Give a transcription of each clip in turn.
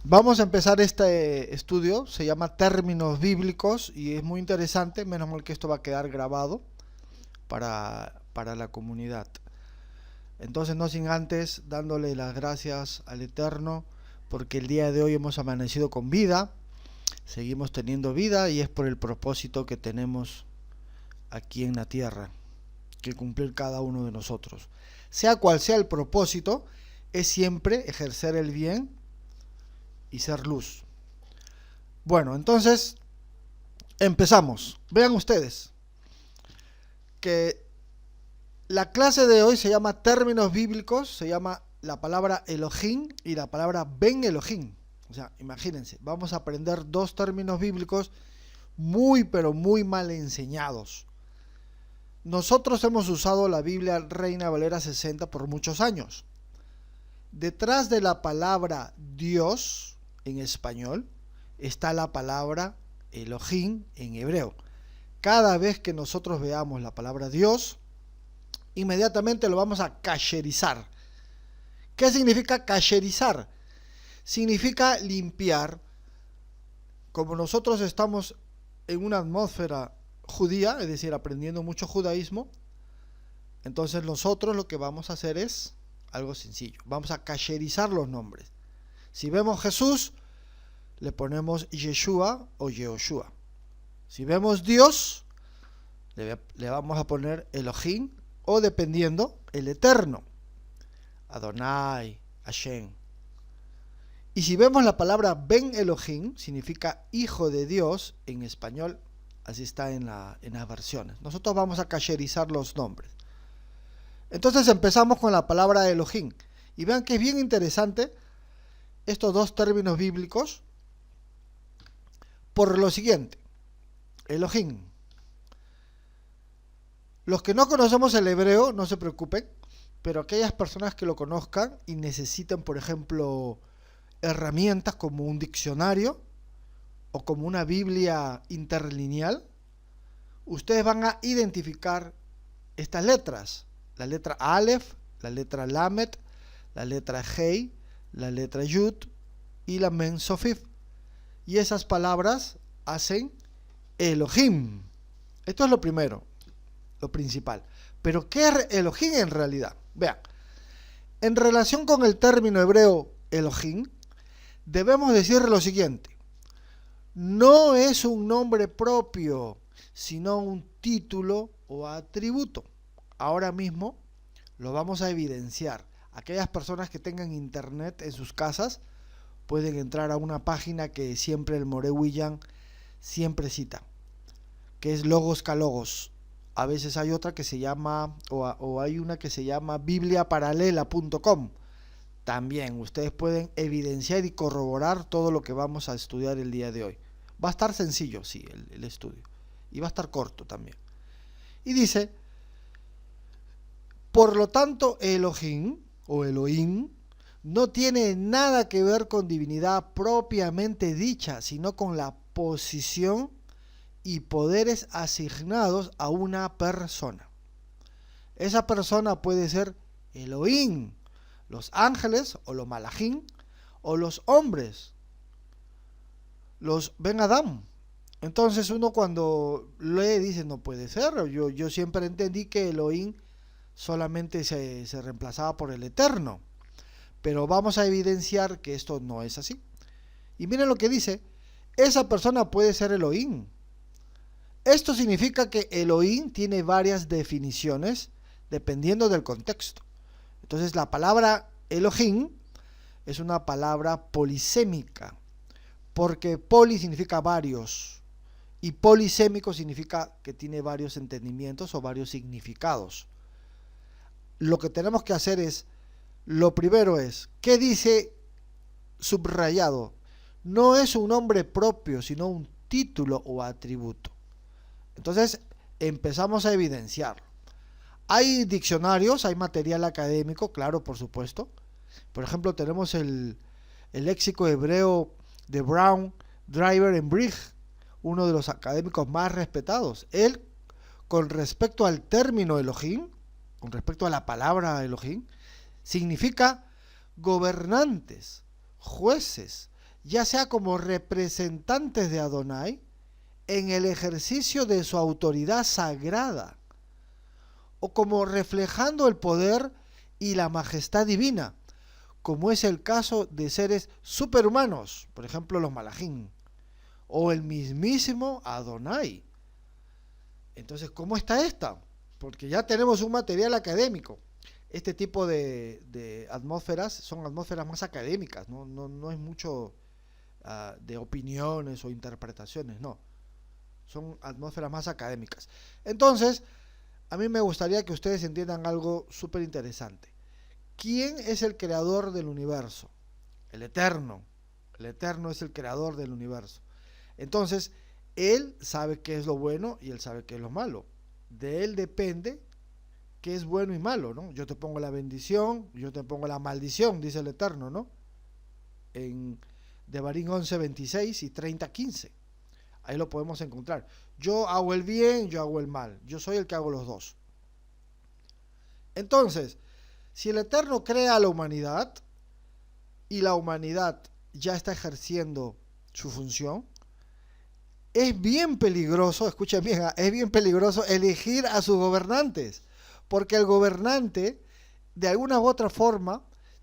Vamos a empezar este estudio, se llama Términos Bíblicos y es muy interesante, menos mal que esto va a quedar grabado para la comunidad. Entonces, no sin antes dándole las gracias al Eterno, porque el día de hoy hemos amanecido con vida, seguimos teniendo vida y es por el propósito que tenemos aquí en la tierra, que cumplir cada uno de nosotros. Sea cual sea el propósito, es siempre ejercer el bien y ser luz. Bueno, entonces empezamos. Vean ustedes que la clase de hoy se llama Términos Bíblicos, se llama la palabra Elohim y la palabra Ben Elohim. O sea, imagínense, vamos a aprender dos términos bíblicos muy pero muy mal enseñados. Nosotros hemos usado la Biblia Reina Valera 60 por muchos años. Detrás de la palabra Dios en español está la palabra Elohim en hebreo. Cada vez que nosotros veamos la palabra Dios, inmediatamente lo vamos a kasherizar. ¿Qué significa kasherizar? Significa limpiar. Como nosotros estamos en una atmósfera judía, es decir, aprendiendo mucho judaísmo, entonces nosotros lo que vamos a hacer es algo sencillo. Vamos a kasherizar los nombres. Si vemos Jesús, le ponemos Yeshua o Yehoshua. Si vemos Dios, le vamos a poner Elohim o, dependiendo, el Eterno, Adonai, Hashem. Y si vemos la palabra Ben Elohim, significa hijo de Dios en español, así está en las versiones. Nosotros vamos a kasherizar los nombres. Entonces empezamos con la palabra Elohim. Y vean que es bien interesante estos dos términos bíblicos por lo siguiente. Elohim. Los que no conocemos el hebreo, no se preocupen, pero aquellas personas que lo conozcan y necesiten, por ejemplo, herramientas como un diccionario o como una Biblia interlineal, ustedes van a identificar estas letras. La letra Aleph, la letra Lamet, la letra Hei, la letra Yud y la Men Sofif. Y esas palabras hacen Elohim. Esto es lo primero, lo principal. Pero ¿qué es Elohim en realidad? Vean, en relación con el término hebreo Elohim, debemos decir lo siguiente. No es un nombre propio, sino un título o atributo. Ahora mismo lo vamos a evidenciar. Aquellas personas que tengan internet en sus casas pueden entrar a una página que siempre el Moré William siempre cita, que es Logos Calogos. A veces hay otra que se llama, o hay una que se llama bibliaparalela.com. También ustedes pueden evidenciar y corroborar todo lo que vamos a estudiar el día de hoy. Va a estar sencillo, sí, el estudio. Y va a estar corto también. Y dice, por lo tanto, Elohim o Elohim no tiene nada que ver con divinidad propiamente dicha, sino con la posición y poderes asignados a una persona. Esa persona puede ser Elohim, los ángeles o los malajim, o los hombres, los Ben Adam. Entonces uno cuando lee dice, no puede ser, yo siempre entendí que Elohim solamente se reemplazaba por el Eterno. Pero vamos a evidenciar que esto no es así. Y miren lo que dice, esa persona puede ser Elohim. Esto significa que Elohim tiene varias definiciones dependiendo del contexto. Entonces la palabra Elohim es una palabra polisémica, porque poli significa varios y polisémico significa que tiene varios entendimientos o varios significados. Lo que tenemos que hacer es, lo primero es, ¿qué dice subrayado? No es un nombre propio, sino un título o atributo. Entonces empezamos a evidenciarlo. Hay diccionarios, hay material académico, claro, por supuesto. Por ejemplo, tenemos el léxico hebreo de Brown, Driver and Briggs, uno de los académicos más respetados. Él, con respecto al término Elohim, con respecto a la palabra Elohim, significa gobernantes, jueces ya sea como representantes de Adonai, en el ejercicio de su autoridad sagrada, o como reflejando el poder y la majestad divina, como es el caso de seres superhumanos, por ejemplo los malajim, o el mismísimo Adonai. Entonces, ¿cómo está esta? Porque ya tenemos un material académico. Este tipo de atmósferas son atmósferas más académicas, no es mucho de opiniones o interpretaciones, no. Son atmósferas más académicas. Entonces, a mí me gustaría que ustedes entiendan algo súper interesante. ¿Quién es el creador del universo? El Eterno. El Eterno es el creador del universo. Entonces, Él sabe qué es lo bueno y Él sabe qué es lo malo. De Él depende qué es bueno y malo, ¿no? Yo te pongo la bendición, yo te pongo la maldición, dice el Eterno, ¿no? En Devarim 11:26 y 30:15. Ahí lo podemos encontrar. Yo hago el bien, yo hago el mal. Yo soy el que hago los dos. Entonces, si el Eterno crea a la humanidad y la humanidad ya está ejerciendo su función, es bien peligroso, escuchen bien, es bien peligroso elegir a sus gobernantes, porque el gobernante, de alguna u otra forma,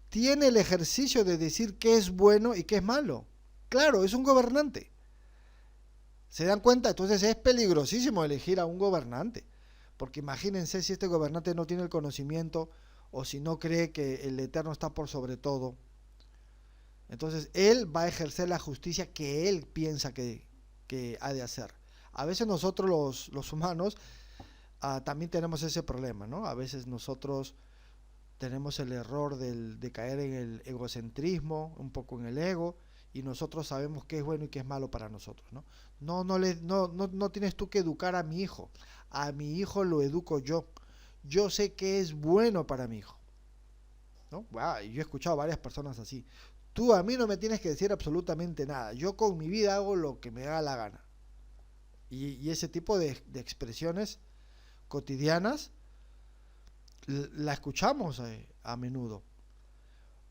tiene el ejercicio de decir qué es bueno y qué es malo. Claro, es un gobernante. ¿Se dan cuenta? Entonces es peligrosísimo elegir a un gobernante, porque imagínense si este gobernante no tiene el conocimiento o si no cree que el Eterno está por sobre todo. Entonces él va a ejercer la justicia que él piensa que ha de hacer. A veces nosotros los humanos también tenemos ese problema, ¿no? A veces nosotros tenemos el error de caer en el egocentrismo, un poco en el ego, y nosotros sabemos qué es bueno y qué es malo para nosotros, ¿no? No tienes tú que educar a mi hijo lo educo yo. Yo sé qué es bueno para mi hijo, ¿no? Wow, yo he escuchado a varias personas así. Tú a mí no me tienes que decir absolutamente nada. Yo con mi vida hago lo que me da la gana. Y ese tipo de expresiones cotidianas la escuchamos a menudo.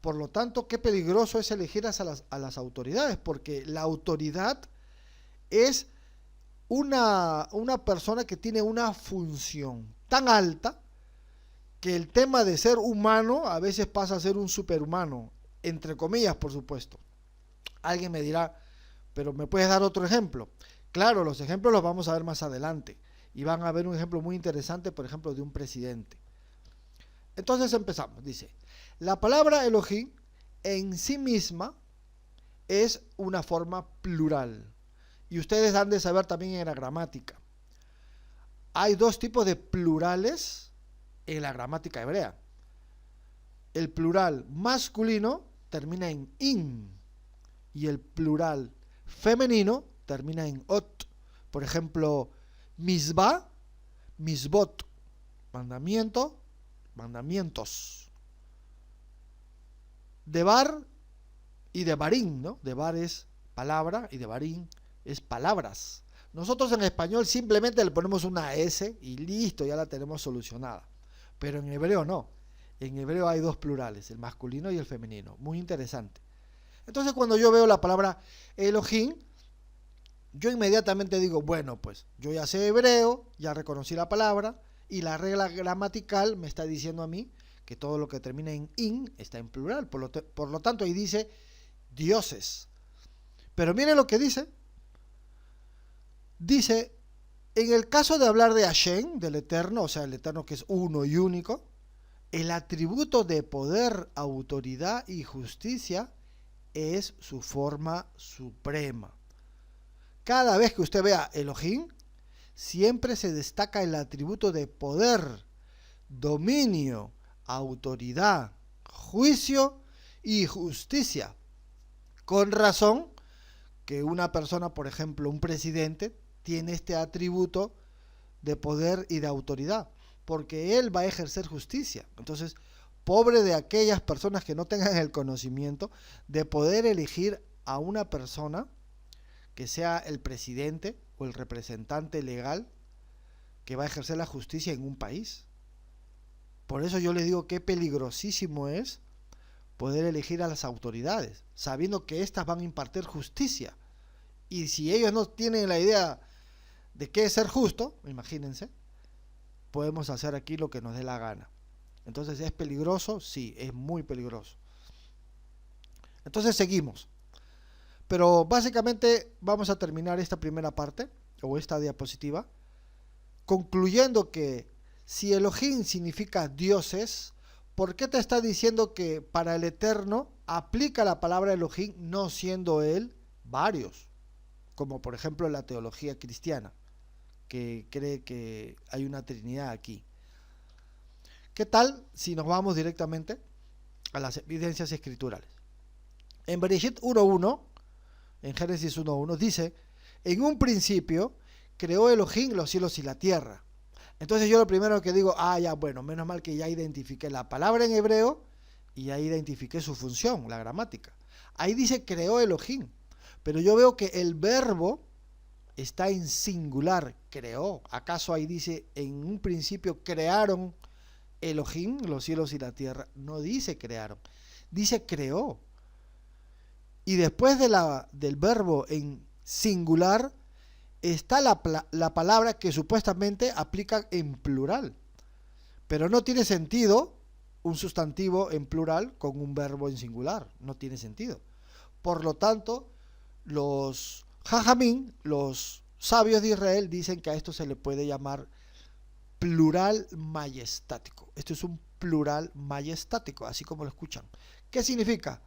Por lo tanto, qué peligroso es elegir a las autoridades, porque la autoridad es una persona que tiene una función tan alta que el tema de ser humano a veces pasa a ser un superhumano, entre comillas, por supuesto. Alguien me dirá, pero ¿me puedes dar otro ejemplo? Claro, los ejemplos los vamos a ver más adelante. Y van a ver un ejemplo muy interesante, por ejemplo, de un presidente. Entonces empezamos, dice, la palabra Elohim en sí misma es una forma plural. Y ustedes han de saber también en la gramática. Hay dos tipos de plurales en la gramática hebrea. El plural masculino termina en in y el plural femenino termina en ot. Por ejemplo, misbah, misbot, mandamiento, mandamientos. Debar y devarim, ¿no? Debar es palabra y devarim es palabras. Nosotros en español simplemente le ponemos una S y listo, ya la tenemos solucionada. Pero en hebreo no. En hebreo hay dos plurales, el masculino y el femenino. Muy interesante. Entonces cuando yo veo la palabra Elohim, yo inmediatamente digo, bueno, pues yo ya sé hebreo, ya reconocí la palabra y la regla gramatical me está diciendo a mí que todo lo que termina en in está en plural. Por lo tanto, ahí dice dioses. Pero miren lo que dice. Dice, en el caso de hablar de Hashem, del Eterno, o sea, el Eterno que es uno y único, el atributo de poder, autoridad y justicia es su forma suprema. Cada vez que usted vea Elohim, siempre se destaca el atributo de poder, dominio, autoridad, juicio y justicia. Con razón que una persona, por ejemplo, un presidente, tiene este atributo de poder y de autoridad, porque él va a ejercer justicia. Entonces, pobre de aquellas personas que no tengan el conocimiento de poder elegir a una persona que sea el presidente o el representante legal que va a ejercer la justicia en un país. Por eso yo les digo qué peligrosísimo es poder elegir a las autoridades, sabiendo que éstas van a impartir justicia. Y si ellos no tienen la idea de qué es ser justo, imagínense, podemos hacer aquí lo que nos dé la gana. Entonces, ¿es peligroso? Sí, es muy peligroso. Entonces seguimos. Pero básicamente vamos a terminar esta primera parte, o esta diapositiva, concluyendo que si Elohim significa dioses, ¿por qué te está diciendo que para el Eterno aplica la palabra Elohim no siendo él varios? Como por ejemplo la teología cristiana, que cree que hay una trinidad aquí. ¿Qué tal si nos vamos directamente a las evidencias escriturales? En Bereshit 1.1, en Génesis 1.1, dice, en un principio creó Elohim los cielos y la tierra. Entonces yo lo primero que digo, ya bueno, menos mal que ya identifiqué la palabra en hebreo y ya identifiqué su función, la gramática. Ahí dice creó Elohim, pero yo veo que el verbo está en singular, creó. ¿Acaso ahí dice, en un principio crearon Elohim, los cielos y la tierra? No dice crearon, dice creó. Y después del verbo en singular está la palabra que supuestamente aplica en plural. Pero no tiene sentido un sustantivo en plural con un verbo en singular. No tiene sentido. Por lo tanto, los Jajamín, los sabios de Israel, dicen que a esto se le puede llamar plural majestático. Esto es un plural majestático, así como lo escuchan. ¿Qué significa?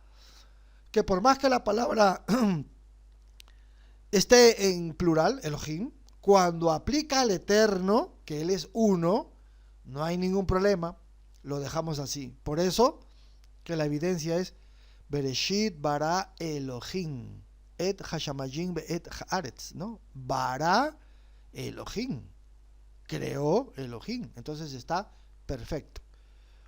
Que por más que la palabra esté en plural, Elohim, cuando aplica al Eterno, que Él es uno, no hay ningún problema, lo dejamos así. Por eso que la evidencia es Bereshit bara Elohim et hashamayim et haaretz, ¿no? Bara Elohim, creó Elohim, entonces está perfecto.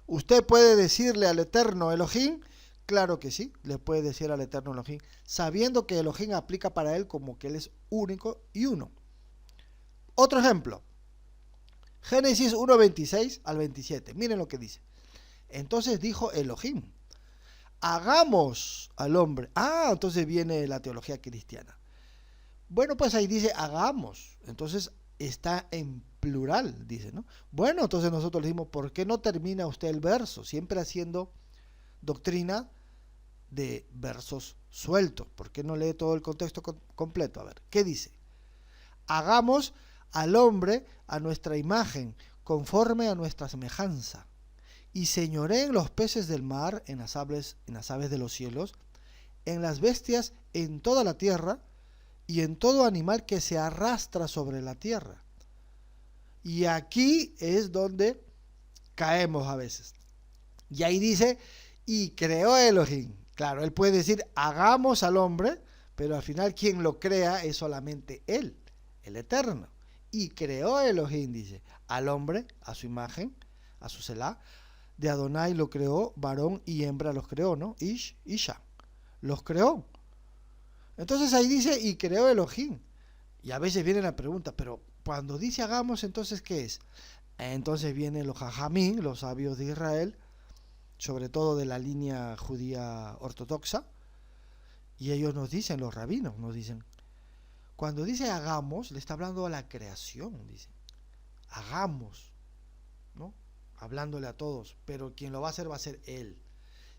¿Usted puede decirle al Eterno Elohim? Claro que sí, le puede decir al Eterno Elohim, sabiendo que Elohim aplica para él como que él es único y uno. Otro ejemplo, Génesis 1:26 al 27, miren lo que dice. Entonces dijo Elohim, hagamos al hombre. Entonces viene la teología cristiana. Bueno, pues ahí dice hagamos, entonces está en plural, dice, ¿no? Bueno, entonces nosotros le decimos, ¿por qué no termina usted el verso? Siempre haciendo doctrina de versos sueltos. ¿Por qué no lee todo el contexto completo? A ver, ¿qué dice? Hagamos al hombre a nuestra imagen, conforme a nuestra semejanza, y señoreen los peces del mar, en las aves de los cielos, en las bestias, en toda la tierra, y en todo animal que se arrastra sobre la tierra. Y aquí es donde caemos a veces. Y ahí dice, y creó Elohim. Claro, él puede decir, hagamos al hombre, pero al final quien lo crea es solamente él, el Eterno. Y creó Elohim, dice, al hombre, a su imagen, a su selá, de Adonai lo creó, varón y hembra los creó, ¿no? Isha, los creó. Entonces ahí dice, y creó Elohim. Y a veces viene la pregunta, pero cuando dice hagamos, entonces ¿qué es? Entonces vienen los Jajamín, los sabios de Israel, sobre todo de la línea judía ortodoxa, y ellos nos dicen, los rabinos nos dicen, cuando dice hagamos, le está hablando a la creación, dice, hagamos, ¿no? Hablándole a todos, pero quien lo va a ser él.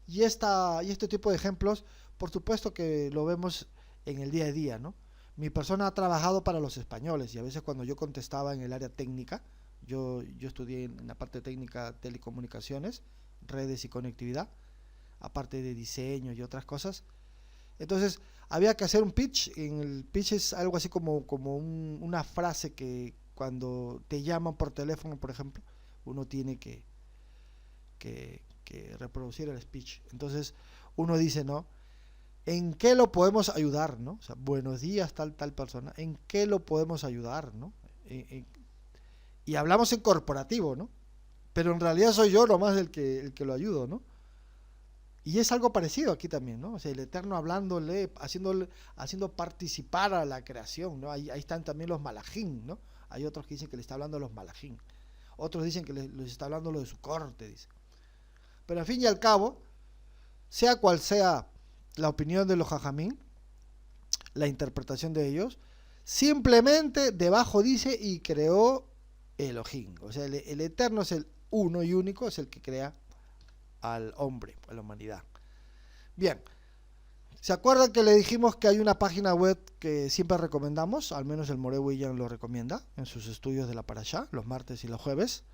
Y este tipo de ejemplos, por supuesto que lo vemos en el día a día, ¿no? Mi persona ha trabajado para los españoles, y a veces cuando yo contestaba en el área técnica, yo estudié en la parte técnica telecomunicaciones, redes y conectividad, aparte de diseño y otras cosas. Entonces había que hacer un pitch. En el pitch es algo así como una frase que cuando te llaman por teléfono, por ejemplo, uno tiene que reproducir el speech. Entonces uno dice, ¿no? ¿En qué lo podemos ayudar, no? O sea, buenos días, tal persona. ¿En qué lo podemos ayudar, no? Y hablamos en corporativo, ¿no? Pero en realidad soy yo nomás el que lo ayudo, ¿no? Y es algo parecido aquí también, ¿no? O sea, el Eterno hablándole, haciendo participar a la creación, ¿no? Ahí están también los malajín, ¿no? Hay otros que dicen que le está hablando a los malajín. Otros dicen que les está hablando lo de su corte, dice. Pero al fin y al cabo, sea cual sea la opinión de los jajamín, la interpretación de ellos, simplemente debajo dice y creó Elohim. O sea, el Eterno es el uno y único, es el que crea al hombre, a la humanidad. Bien, ¿se acuerdan que le dijimos que hay una página web que siempre recomendamos? Al menos el Moré William lo recomienda en sus estudios de la Parashá, los martes y los jueves.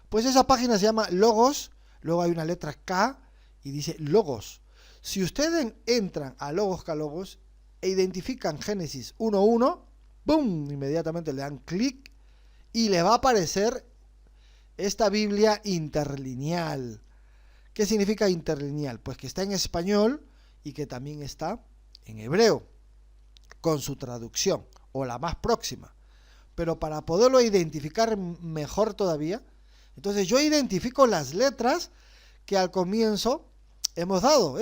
Pues esa página se llama Logos, luego hay una letra K y dice Logos. Si ustedes entran a Logos K Logos e identifican Génesis 1.1, ¡boom! Inmediatamente le dan clic y le va a aparecer esta Biblia interlineal. ¿Qué significa interlineal? Pues que está en español y que también está en hebreo, con su traducción, o la más próxima. Pero para poderlo identificar mejor todavía, entonces yo identifico las letras que al comienzo hemos dado,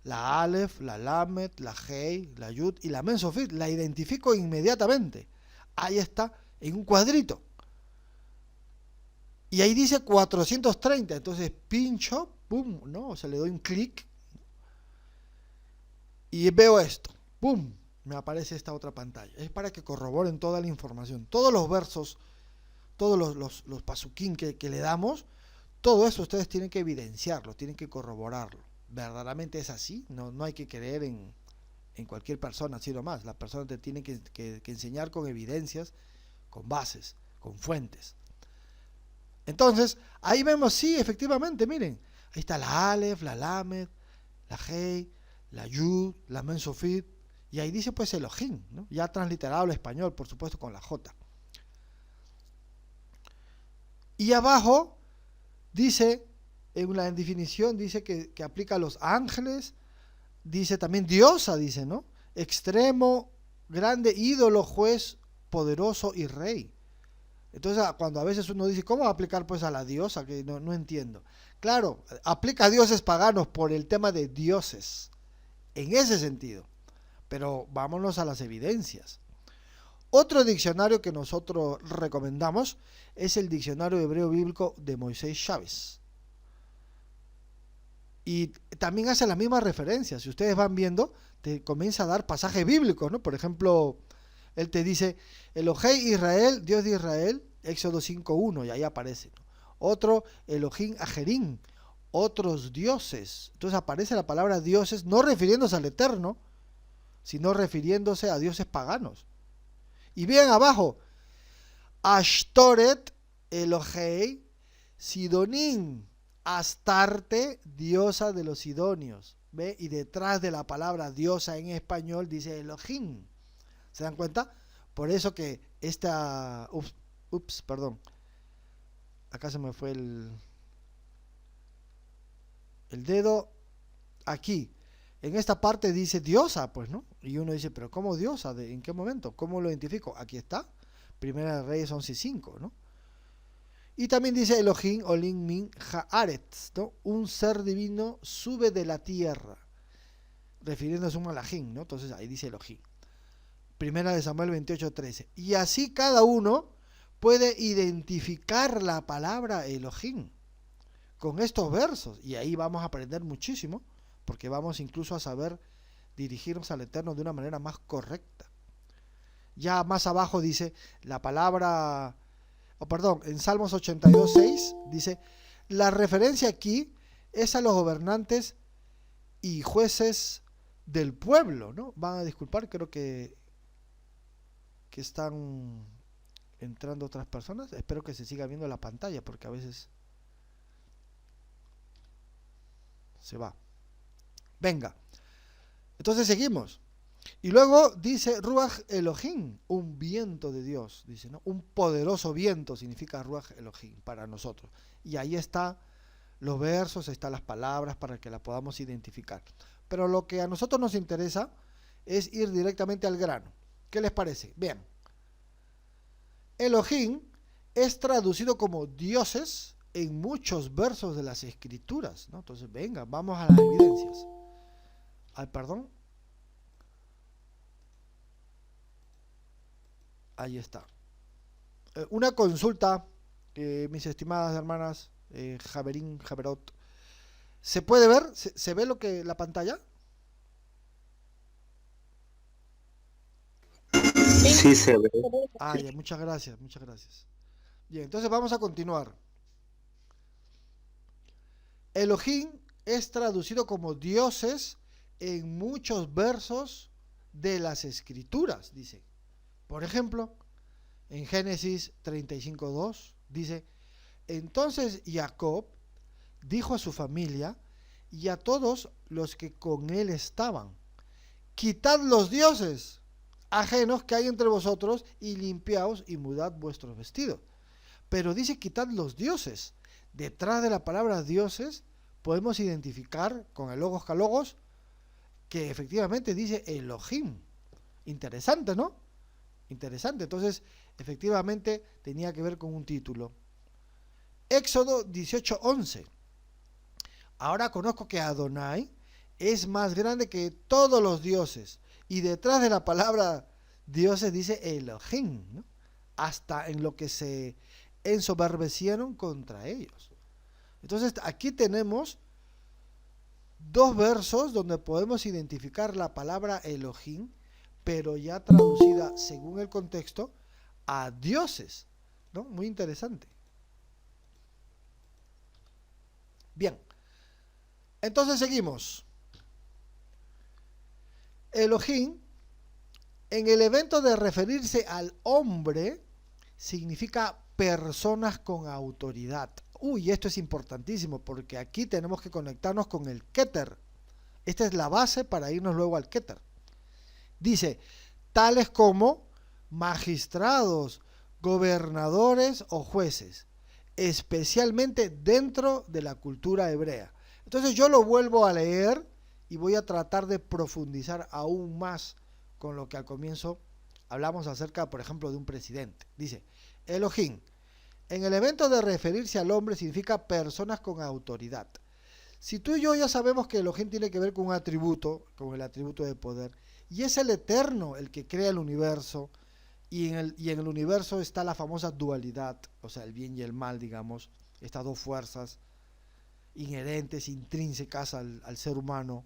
la Aleph, la Lamet, la Hei, la Yud y la Men Sofit, la identifico inmediatamente. Ahí está, en un cuadrito. Y ahí dice 430, entonces pincho, pum, ¿no? O sea, le doy un clic y veo esto, pum, me aparece esta otra pantalla. Es para que corroboren toda la información. Todos los versos, todos los pasuquín que le damos, todo eso ustedes tienen que evidenciarlo, tienen que corroborarlo. Verdaderamente es así, no hay que creer en cualquier persona, así nomás. La persona te tiene que enseñar con evidencias, con bases, con fuentes. Entonces, ahí vemos, sí, efectivamente, miren, ahí está la Aleph, la Lamed, la Hei, la Yud, la Men Sofit, y ahí dice pues Elohim, ¿no? Ya transliterado al español, por supuesto, con la J. Y abajo dice, en la definición, dice que aplica a los ángeles, dice también diosa, dice, ¿no? Extremo, grande, ídolo, juez, poderoso y rey. Entonces, cuando a veces uno dice, ¿cómo va a aplicar pues a la diosa? Que no entiendo. Claro, aplica a dioses paganos por el tema de dioses, en ese sentido. Pero vámonos a las evidencias. Otro diccionario que nosotros recomendamos es el Diccionario Hebreo Bíblico de Moisés Chávez. Y también hace la misma referencia. Si ustedes van viendo, te comienza a dar pasajes bíblicos, ¿no? Por ejemplo, él te dice, Elohei Israel, Dios de Israel, Éxodo 5.1, y ahí aparece, ¿no? Otro, Elohim Ajerim, otros dioses. Entonces aparece la palabra dioses, no refiriéndose al Eterno, sino refiriéndose a dioses paganos. Y bien abajo, Ashtoret, Elohei, Sidonim, Astarte, diosa de los sidonios. ¿Ve? Y detrás de la palabra diosa en español dice Elohim. ¿Se dan cuenta? Por eso que esta... perdón. Acá se me fue el dedo. Aquí. En esta parte dice diosa, pues, ¿no? Y uno dice, pero ¿cómo diosa? ¿En qué momento? ¿Cómo lo identifico? Aquí está. Primera de Reyes 11:5, ¿no? Y también dice Elohim, Olim, Min, Haaretz, ¿no? Un ser divino sube de la tierra. Refiriéndose a un malajim, ¿no? Entonces ahí dice Elohim. Primera de Samuel 28:13. Y así cada uno puede identificar la palabra Elohim con estos versos. Y ahí vamos a aprender muchísimo, porque vamos incluso a saber dirigirnos al Eterno de una manera más correcta. Ya más abajo dice la palabra, en Salmos 82:6 dice, la referencia aquí es a los gobernantes y jueces del pueblo, ¿no? Van a disculpar, creo que están entrando otras personas. Espero que se siga viendo la pantalla, porque a veces se va. Venga. Entonces seguimos. Y luego dice Ruach Elohim, un viento de Dios, dice, ¿no? Un poderoso viento significa Ruach Elohim para nosotros. Y ahí está los versos, están las palabras para que las podamos identificar. Pero lo que a nosotros nos interesa es ir directamente al grano. ¿Qué les parece? Bien. Elohim es traducido como dioses en muchos versos de las escrituras, ¿no? Entonces, venga, vamos a las evidencias. Perdón. Ahí está. Una consulta, mis estimadas hermanas Javerín, Javerot. ¿Se puede ver? ¿Se ve lo que la pantalla? Sí se ve. Ah, ya, muchas gracias, muchas gracias. Bien, entonces vamos a continuar. Elohim es traducido como dioses en muchos versos de las escrituras, dice. Por ejemplo, en Génesis 35:2 dice, entonces Jacob dijo a su familia y a todos los que con él estaban, quitad los dioses ajenos que hay entre vosotros y limpiaos y mudad vuestros vestidos. Pero dice quitad los dioses. Detrás de la palabra dioses podemos identificar con el logos calogos que efectivamente dice Elohim. Interesante, ¿no? Interesante. Entonces, efectivamente tenía que ver con un título. Éxodo 18:11. Ahora conozco que Adonai es más grande que todos los dioses. Y detrás de la palabra dioses dice Elohim, ¿no? Hasta en lo que se ensoberbecieron contra ellos. Entonces aquí tenemos dos versos donde podemos identificar la palabra Elohim, pero ya traducida según el contexto a dioses, ¿no? Muy interesante. Bien, entonces seguimos. Elohim, en el evento de referirse al hombre, significa personas con autoridad. Uy, esto es importantísimo porque aquí tenemos que conectarnos con el Keter. Esta es la base para irnos luego al Keter. Dice, tales como magistrados, gobernadores o jueces, especialmente dentro de la cultura hebrea. Entonces yo lo vuelvo a leer y voy a tratar de profundizar aún más con lo que al comienzo hablamos acerca, por ejemplo, de un presidente. Dice, Elohim, en el evento de referirse al hombre significa personas con autoridad. Si tú y yo ya sabemos que Elohim tiene que ver con un atributo, con el atributo de poder, y es el eterno el que crea el universo, y en el universo está la famosa dualidad, o sea, el bien y el mal, digamos, estas dos fuerzas inherentes, intrínsecas al ser humano.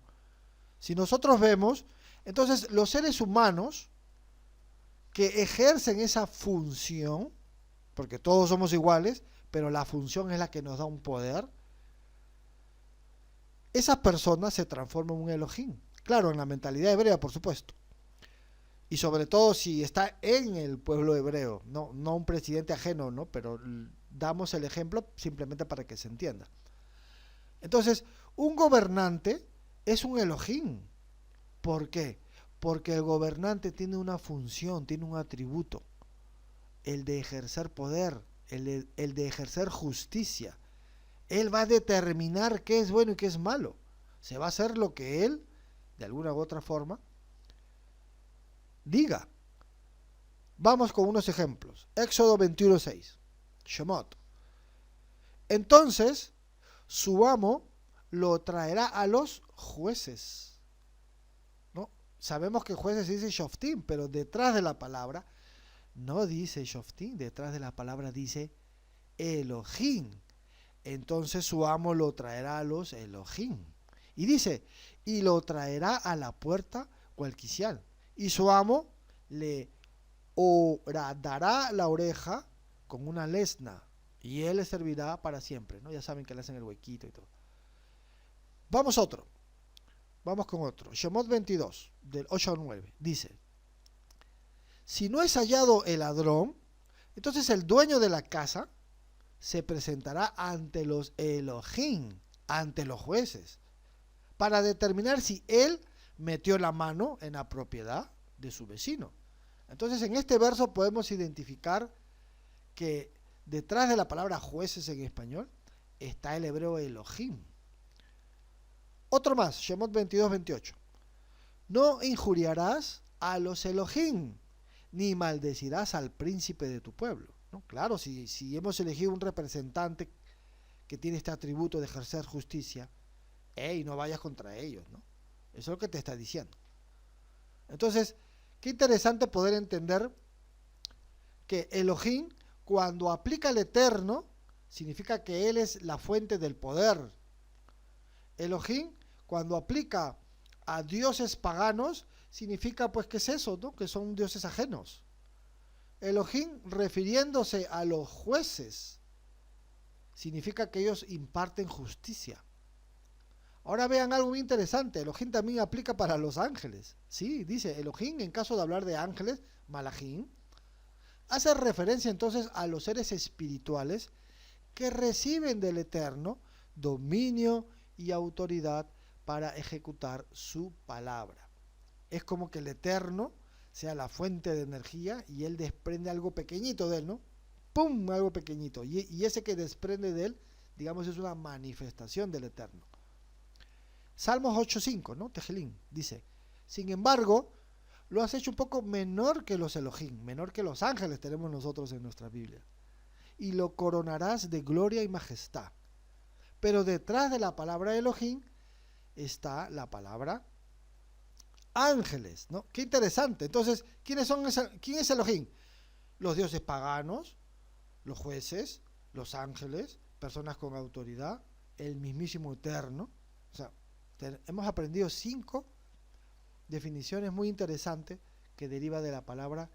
Si nosotros vemos, entonces los seres humanos que ejercen esa función, porque todos somos iguales, pero la función es la que nos da un poder, esas personas se transforman en un Elohim. Claro, en la mentalidad hebrea, por supuesto. Y sobre todo si está en el pueblo hebreo, no un presidente ajeno, ¿no? Pero damos el ejemplo simplemente para que se entienda. Entonces, un gobernante es un Elohim. ¿Por qué? Porque el gobernante tiene una función, tiene un atributo, el de ejercer poder, el de ejercer justicia. Él va a determinar qué es bueno y qué es malo. Se va a hacer lo que él, de alguna u otra forma, diga. Vamos con unos ejemplos. Éxodo 21:6. Shemot. Entonces, su amo lo traerá a los jueces. ¿No? Sabemos que jueces dice Shoftim, pero detrás de la palabra no dice Shoftim, detrás de la palabra dice Elohim. Entonces su amo lo traerá a los Elohim. Y dice, y lo traerá a la puerta cualquicial. Y su amo le horadará la oreja con una lesna. Y él le servirá para siempre, ¿no? Ya saben que le hacen el huequito y todo. Vamos a otro. Vamos con otro. Shemot 22, del 8 al 9. Dice, si no es hallado el ladrón, entonces el dueño de la casa se presentará ante los Elohim, ante los jueces, para determinar si él metió la mano en la propiedad de su vecino. Entonces en este verso podemos identificar que detrás de la palabra jueces en español está el hebreo Elohim. Otro más, Shemot 22:28. No injuriarás a los Elohim, ni maldecirás al príncipe de tu pueblo. ¿No? Claro, si hemos elegido un representante que tiene este atributo de ejercer justicia, no vayas contra ellos, ¿no? Eso es lo que te está diciendo. Entonces, qué interesante poder entender que Elohim, cuando aplica el eterno, significa que él es la fuente del poder. Elohim, cuando aplica a dioses paganos, significa pues que es eso, ¿no? Que son dioses ajenos. Elohim, refiriéndose a los jueces, significa que ellos imparten justicia. Ahora vean algo muy interesante, Elohim también aplica para los ángeles. Sí, dice Elohim, en caso de hablar de ángeles, Malachim, hace referencia entonces a los seres espirituales que reciben del Eterno dominio y autoridad para ejecutar su palabra. Es como que el Eterno sea la fuente de energía y él desprende algo pequeñito de él, ¿no? ¡Pum! Algo pequeñito. Y ese que desprende de él, digamos, es una manifestación del Eterno. Salmos 8.5, ¿no? Tejelín dice, sin embargo, lo has hecho un poco menor que los Elohim, menor que los ángeles tenemos nosotros en nuestra Biblia, y lo coronarás de gloria y majestad. Pero detrás de la palabra Elohim está la palabra ángeles, ¿no? Qué interesante. Entonces, ¿quién es Elohim? Los dioses paganos, los jueces, los ángeles, personas con autoridad, el mismísimo Eterno. O sea, hemos aprendido 5 definiciones muy interesantes que deriva de la palabra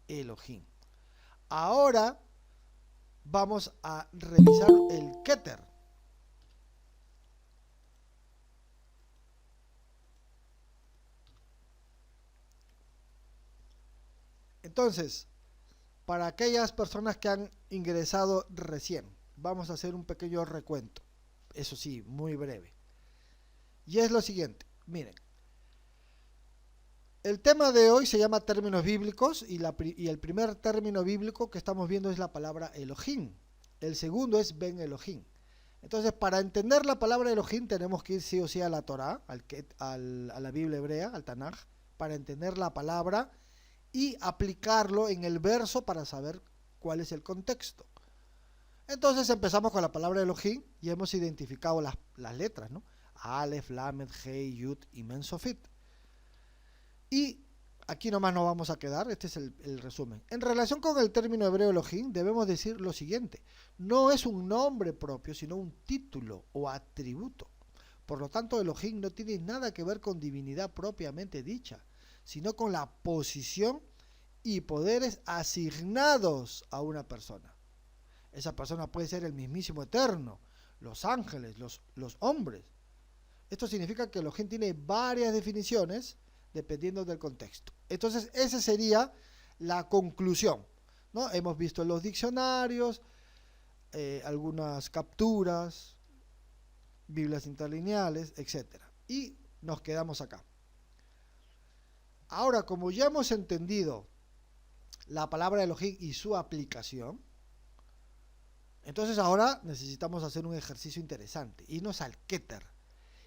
Elohim. Ahora vamos a revisar el Keter. Entonces, para aquellas personas que han ingresado recién, vamos a hacer un pequeño recuento. Eso sí, muy breve. Y es lo siguiente, miren. El tema de hoy se llama términos bíblicos y el primer término bíblico que estamos viendo es la palabra Elohim. El segundo es Ben Elohim. Entonces, para entender la palabra Elohim tenemos que ir sí o sí a la Torá, a la Biblia hebrea, al Tanaj, para entender la palabra y aplicarlo en el verso para saber cuál es el contexto. Entonces empezamos con la palabra Elohim y hemos identificado las letras, ¿no? Aleph, Lamed, Hei, Yud y Men Sofit. Y aquí nomás nos vamos a quedar, este es el resumen. En relación con el término hebreo Elohim, debemos decir lo siguiente: no es un nombre propio, sino un título o atributo. Por lo tanto, Elohim no tiene nada que ver con divinidad propiamente dicha, sino con la posición y poderes asignados a una persona. Esa persona puede ser el mismísimo Eterno, los ángeles, los hombres. Esto significa que Elohim tiene varias definiciones dependiendo del contexto. Entonces, esa sería la conclusión, ¿no? Hemos visto en los diccionarios, algunas capturas, Biblias interlineales, etc. Y nos quedamos acá. Ahora, como ya hemos entendido la palabra Elohim y su aplicación, entonces ahora necesitamos hacer un ejercicio interesante, irnos al Keter.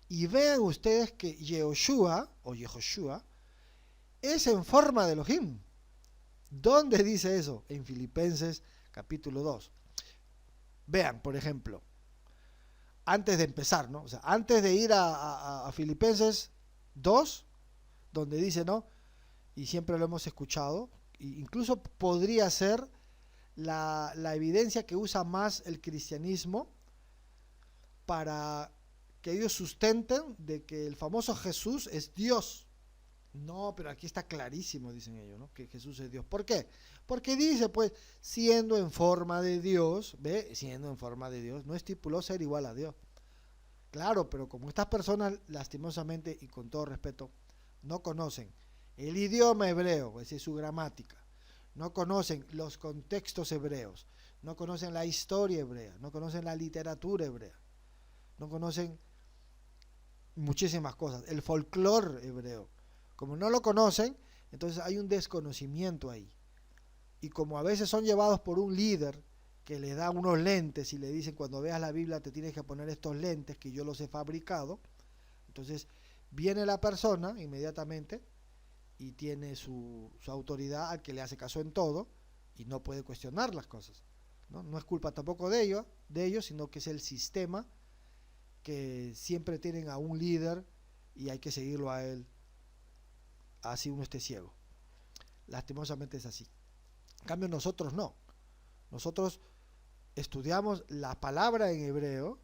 Y vean ustedes que Yehoshua es en forma de Elohim. ¿Dónde dice eso? En Filipenses capítulo 2. Vean, por ejemplo, antes de empezar, ¿no? O sea, antes de ir a Filipenses 2, donde dice, ¿no? Y siempre lo hemos escuchado, incluso podría ser la evidencia que usa más el cristianismo para que ellos sustenten de que el famoso Jesús es Dios. No, pero aquí está clarísimo, dicen ellos, ¿no? Que Jesús es Dios. ¿Por qué? Porque dice, pues, siendo en forma de Dios, ¿ve? Siendo en forma de Dios, no estipuló ser igual a Dios. Claro, pero como estas personas, lastimosamente y con todo respeto, no conocen el idioma hebreo, es decir, su gramática, no conocen los contextos hebreos, no conocen la historia hebrea, no conocen la literatura hebrea, no conocen muchísimas cosas, el folclore hebreo. Como no lo conocen, entonces hay un desconocimiento ahí. Y como a veces son llevados por un líder que les da unos lentes y le dicen, cuando veas la Biblia te tienes que poner estos lentes que yo los he fabricado, entonces viene la persona inmediatamente y tiene su autoridad al que le hace caso en todo y no puede cuestionar las cosas. No es culpa tampoco de ellos, sino que es el sistema que siempre tienen a un líder y hay que seguirlo a él, así uno esté ciego. Lastimosamente es así. En cambio nosotros no. Nosotros estudiamos la palabra en hebreo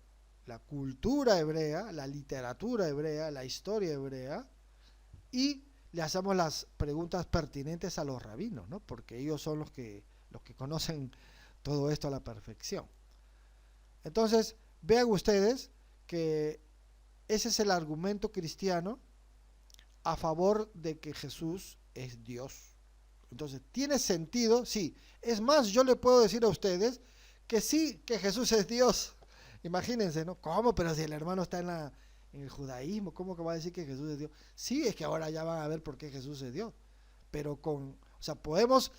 la cultura hebrea, la literatura hebrea, la historia hebrea, y le hacemos las preguntas pertinentes a los rabinos, ¿no? Porque ellos son los que conocen todo esto a la perfección. Entonces, vean ustedes que ese es el argumento cristiano a favor de que Jesús es Dios. Entonces, ¿tiene sentido? Sí. Es más, yo le puedo decir a ustedes que sí, que Jesús es Dios. Imagínense, ¿no? ¿Cómo? Pero si el hermano está en el judaísmo, ¿cómo que va a decir que Jesús es Dios? Sí, es que ahora ya van a ver por qué Jesús es Dios. Pero o sea, podemos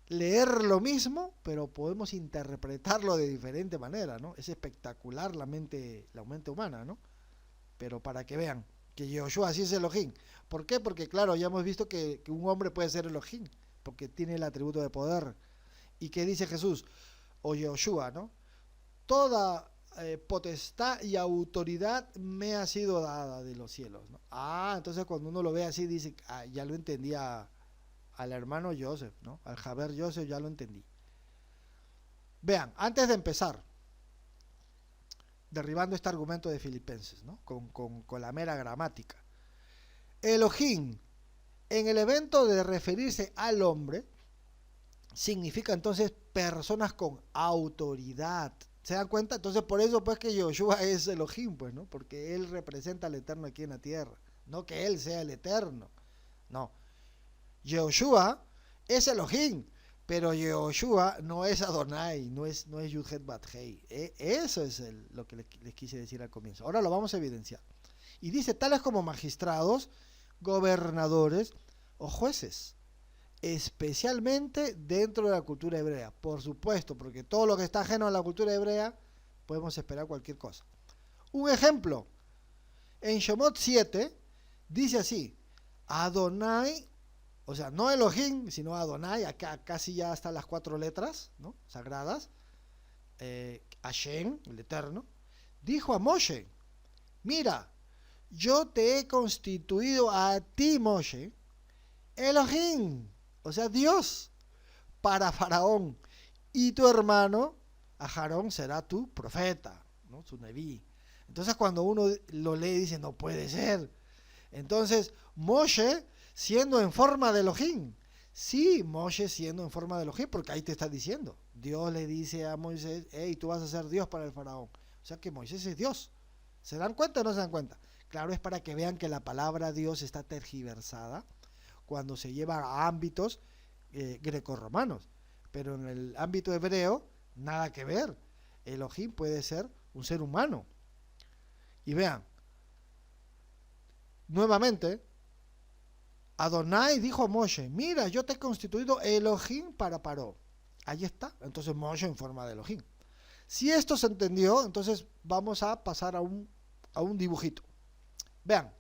leer lo mismo, pero podemos interpretarlo de diferente manera, ¿no? Es espectacular la mente humana, ¿no? Pero para que vean que Yehoshua sí es Elohim. ¿Por qué? Porque claro, ya hemos visto que un hombre puede ser Elohim, porque tiene el atributo de poder. ¿Y qué dice Jesús? O Yehoshua, ¿no? Toda potestad y autoridad me ha sido dada de los cielos, ¿no? Entonces cuando uno lo ve así dice, ya lo entendía al hermano Joseph, ¿no? Al Jaber Joseph ya lo entendí. Vean, antes de empezar, derribando este argumento de Filipenses, ¿no? Con la mera gramática. Elohim, en el evento de referirse al hombre, significa entonces personas con autoridad. ¿Se dan cuenta? Entonces por eso pues que Yoshua es Elohim, pues, ¿no? Porque él representa al Eterno aquí en la tierra. No que él sea el Eterno. No. Yoshua es Elohim, pero Yehoshua no es Adonai, no es Yud-Het Bat-Hei. Eso es lo que les quise decir al comienzo. Ahora lo vamos a evidenciar. Y dice, tales como magistrados, gobernadores o jueces, especialmente dentro de la cultura hebrea. Por supuesto, porque todo lo que está ajeno a la cultura hebrea, podemos esperar cualquier cosa. Un ejemplo, en Shemot 7, dice así, Adonai, o sea, no Elohim, sino Adonai, acá casi ya están las 4 letras, ¿no? Sagradas. Hashem, el Eterno, dijo a Moshe, mira, yo te he constituido a ti, Moshe, Elohim, o sea, Dios, para Faraón, y tu hermano, Aarón, será tu profeta, ¿no? Su neví. Entonces cuando uno lo lee dice, no puede ser. Entonces, Moshe siendo en forma de Elohim. Sí, Moshe siendo en forma de Elohim, porque ahí te está diciendo. Dios le dice a Moisés, hey, tú vas a ser Dios para el faraón. O sea que Moisés es Dios. ¿Se dan cuenta o no se dan cuenta? Claro, es para que vean que la palabra Dios está tergiversada cuando se lleva a ámbitos grecorromanos. Pero en el ámbito hebreo, nada que ver. Elohim puede ser un ser humano. Y vean, nuevamente, Adonai dijo a Moshe, mira, yo te he constituido Elohim para Paró. Ahí está, entonces Moshe en forma de Elohim. Si esto se entendió, entonces vamos a pasar a un dibujito. Vean,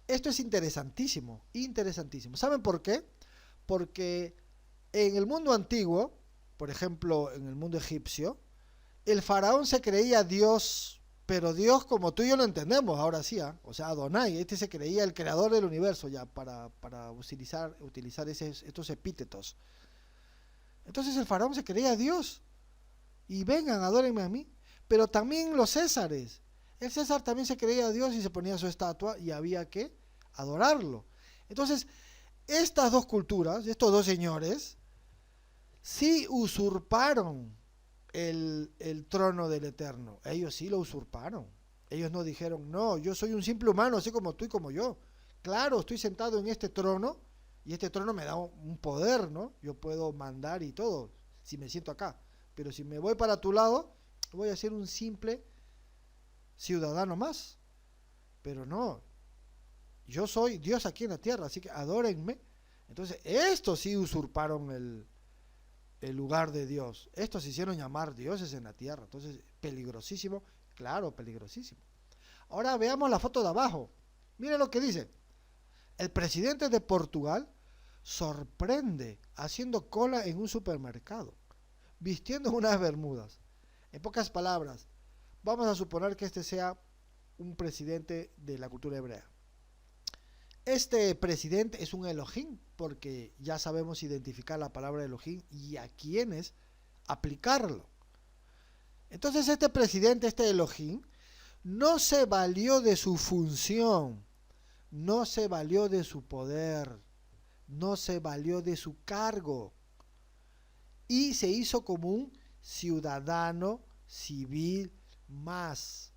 esto es interesantísimo, interesantísimo. ¿Saben por qué? Porque en el mundo antiguo, por ejemplo, en el mundo egipcio, el faraón se creía Dios, pero Dios como tú y yo lo entendemos, ahora sí, o sea, Adonai, este se creía el creador del universo ya, para utilizar estos epítetos. Entonces el faraón se creía Dios, y vengan, adórenme a mí, pero también los césares, el César también se creía Dios y se ponía su estatua y había que adorarlo. Entonces, estas dos culturas, estos dos señores, sí usurparon el trono del Eterno. Ellos sí lo usurparon. Ellos no dijeron, no, yo soy un simple humano, así como tú y como yo. Claro, estoy sentado en este trono y este trono me da un poder, ¿no? Yo puedo mandar y todo, si me siento acá. Pero si me voy para tu lado, voy a ser un simple ciudadano más. Pero no, yo soy Dios aquí en la tierra, así que adórenme. Entonces, estos sí usurparon el lugar de Dios. Estos se hicieron llamar dioses en la tierra. Entonces, peligrosísimo, claro, peligrosísimo. Ahora veamos la foto de abajo. Miren lo que dice. El presidente de Portugal sorprende haciendo cola en un supermercado, vistiendo unas bermudas. En pocas palabras, vamos a suponer que este sea un presidente de la cultura hebrea. Este presidente es un Elohim, porque ya sabemos identificar la palabra Elohim y a quiénes aplicarlo. Entonces este presidente, este Elohim, no se valió de su función, no se valió de su poder, no se valió de su cargo y se hizo como un ciudadano civil más.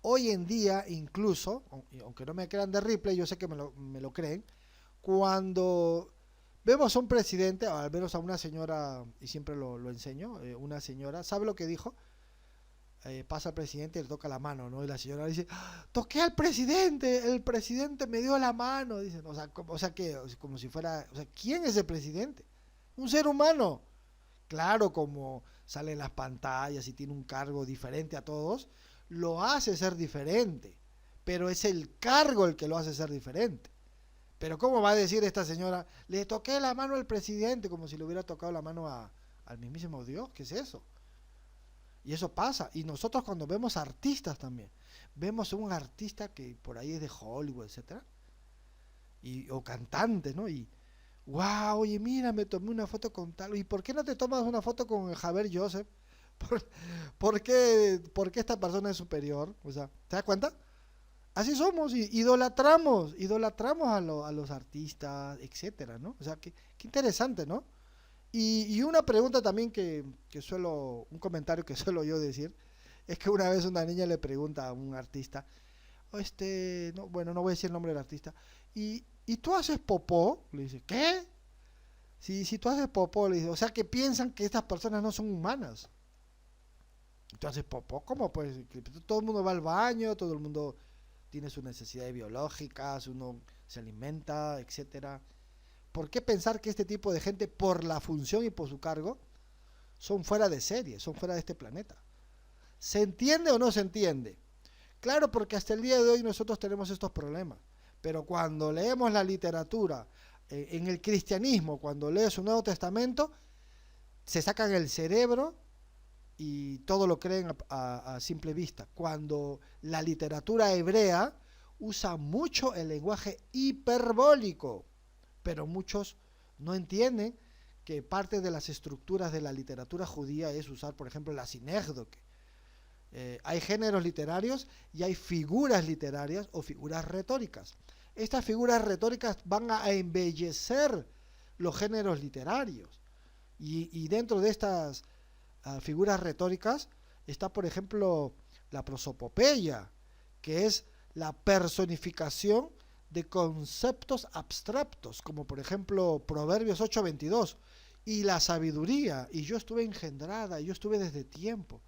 Hoy en día, incluso, aunque no me crean de Ripley, yo sé que me lo creen, cuando vemos a un presidente, o al menos a una señora, y siempre lo enseño, una señora, ¿sabe lo que dijo? Pasa al presidente y le toca la mano, ¿no? Y la señora dice, toqué al presidente, el presidente me dio la mano, dicen, o sea que, como si fuera, o sea, ¿quién es el presidente? Un ser humano. Claro, como sale en las pantallas y tiene un cargo diferente a todos, lo hace ser diferente, pero es el cargo el que lo hace ser diferente. Pero ¿cómo va a decir esta señora, le toqué la mano al presidente, como si le hubiera tocado la mano al mismísimo Dios? ¿Qué es eso? Y eso pasa. Y nosotros cuando vemos artistas también, vemos un artista que por ahí es de Hollywood, etcétera, o cantantes, ¿no? Y wow, oye, mira, me tomé una foto con tal. ¿Y por qué no te tomas una foto con Javier Joseph? ¿Por, por qué esta persona es superior? O sea, ¿te das cuenta? Así somos, idolatramos a los artistas, etcétera, ¿no? O sea, qué interesante, ¿no? Y una pregunta también un comentario que suelo yo decir, es que una vez una niña le pregunta a un artista, no, bueno, no voy a decir el nombre del artista, ¿y tú haces popó? Le dice, ¿qué? Si tú haces popó, le dice, o sea que piensan que estas personas no son humanas. ¿Tú haces popó? ¿Cómo? Pues todo el mundo va al baño, todo el mundo tiene sus necesidades biológicas, uno se alimenta, etcétera. ¿Por qué pensar que este tipo de gente, por la función y por su cargo, son fuera de serie, son fuera de este planeta? ¿Se entiende o no se entiende? Claro, porque hasta el día de hoy nosotros tenemos estos problemas. Pero cuando leemos la literatura, en el cristianismo, cuando lees un Nuevo Testamento, se sacan el cerebro y todo lo creen a simple vista. Cuando la literatura hebrea usa mucho el lenguaje hiperbólico, pero muchos no entienden que parte de las estructuras de la literatura judía es usar, por ejemplo, la sinécdoque. Hay géneros literarios y hay figuras literarias o figuras retóricas. Estas figuras retóricas van a embellecer los géneros literarios. Y dentro de estas figuras retóricas está, por ejemplo, la prosopopeya, que es la personificación de conceptos abstractos, como por ejemplo Proverbios 8:22, y la sabiduría, y yo estuve engendrada, y yo estuve desde tiempo.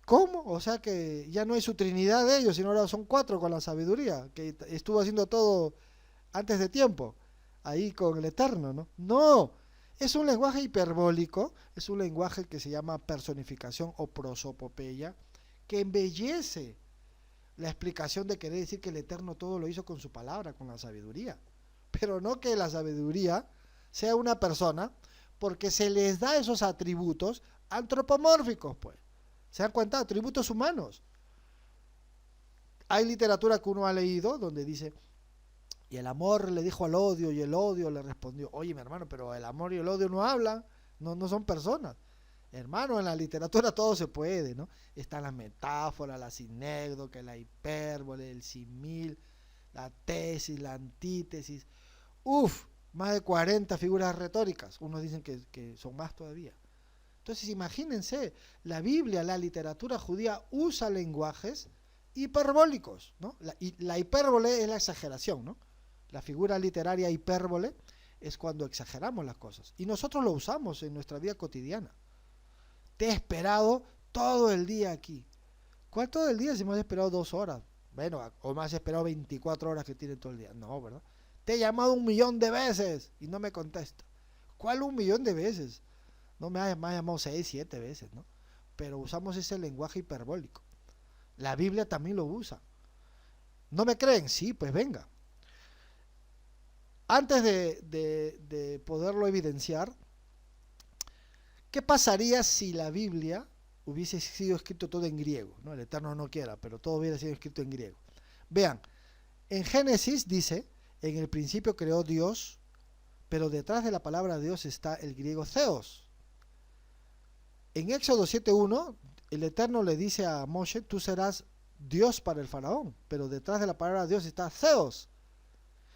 ¿Cómo? O sea que ya no hay su trinidad de ellos, sino ahora son 4 con la sabiduría, que estuvo haciendo todo antes de tiempo, ahí con el Eterno, ¿no? No, es un lenguaje hiperbólico, es un lenguaje que se llama personificación o prosopopeya, que embellece la explicación de querer decir que el Eterno todo lo hizo con su palabra, con la sabiduría. Pero no que la sabiduría sea una persona, porque se les da esos atributos antropomórficos, pues. ¿Se dan cuenta? Atributos humanos. Hay literatura que uno ha leído donde dice, y el amor le dijo al odio, y el odio le respondió, oye, mi hermano, pero el amor y el odio no hablan, no son personas. Hermano, en la literatura todo se puede, ¿no? Están las metáforas, la sinécdoque, la hipérbole, el simil, la tesis, la antítesis. Uf, más de 40 figuras retóricas. Unos dicen que son más todavía. Entonces imagínense, la Biblia, la literatura judía usa lenguajes hiperbólicos, ¿no? La hipérbole es la exageración, ¿no? La figura literaria hipérbole es cuando exageramos las cosas. Y nosotros lo usamos en nuestra vida cotidiana. Te he esperado todo el día aquí. ¿Cuál todo el día si me has esperado 2 horas? Bueno, o me has esperado 24 horas que tiene todo el día. No, ¿verdad? Te he llamado 1.000.000 de veces y no me contesta. ¿Cuál 1.000.000 de veces? No me ha llamado 6, 7 veces, ¿no? Pero usamos ese lenguaje hiperbólico. La Biblia también lo usa. ¿No me creen? Sí, pues venga. Antes de poderlo evidenciar, ¿qué pasaría si la Biblia hubiese sido escrito todo en griego? ¿No? El Eterno no quiera, pero todo hubiera sido escrito en griego. Vean, en Génesis dice, en el principio creó Dios, pero detrás de la palabra Dios está el griego theos. En Éxodo 7:1 el Eterno le dice a Moshe, tú serás Dios para el faraón, pero detrás de la palabra Dios está Theos.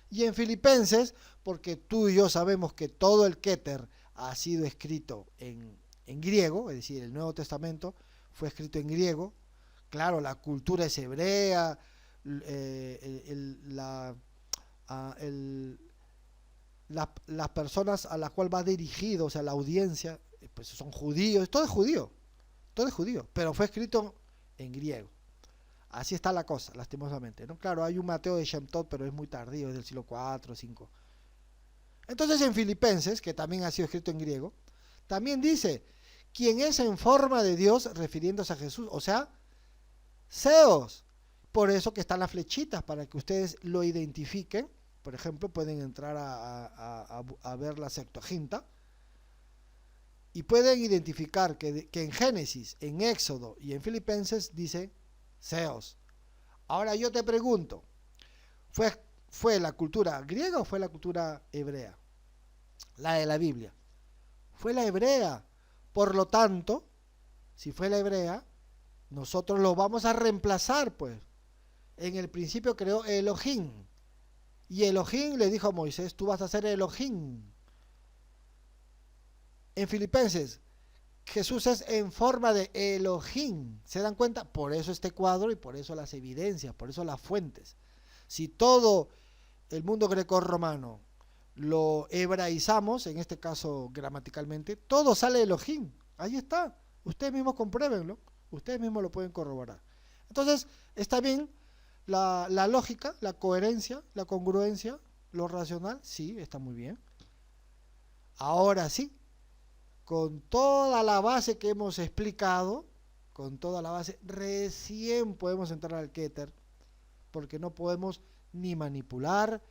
Y en Filipenses, porque tú y yo sabemos que todo el Keter ha sido escrito en griego, es decir, el Nuevo Testamento fue escrito en griego. Claro, la cultura es hebrea, las personas a las cuales va dirigido, o sea, la audiencia, pues son judíos, todo es judío, pero fue escrito en griego. Así está la cosa, lastimosamente, ¿no? Claro, hay un Mateo de Shem Tov, pero es muy tardío, es del siglo IV o V. Entonces en Filipenses, que también ha sido escrito en griego, también dice, quien es en forma de Dios, refiriéndose a Jesús, o sea, Theos. Por eso que están las flechitas, para que ustedes lo identifiquen. Por ejemplo, pueden entrar a ver la Septuaginta y pueden identificar que en Génesis, en Éxodo y en Filipenses dice Theos. Ahora yo te pregunto, ¿fue la cultura griega o fue la cultura hebrea? La de la Biblia. Fue la hebrea. Por lo tanto, si fue la hebrea, nosotros lo vamos a reemplazar, pues. En el principio creó Elohim. Y Elohim le dijo a Moisés, tú vas a ser Elohim. En Filipenses, Jesús es en forma de Elohim. ¿Se dan cuenta? Por eso este cuadro y por eso las evidencias, por eso las fuentes. Si todo el mundo grecorromano lo hebraizamos, en este caso gramaticalmente, todo sale Elohim. Ahí está. Ustedes mismos compruébenlo. Ustedes mismos lo pueden corroborar. Entonces, está bien la lógica, la coherencia, la congruencia, lo racional, sí, está muy bien. Ahora sí, con toda la base que hemos explicado, con toda la base, recién podemos entrar al Keter, porque no podemos ni manipular,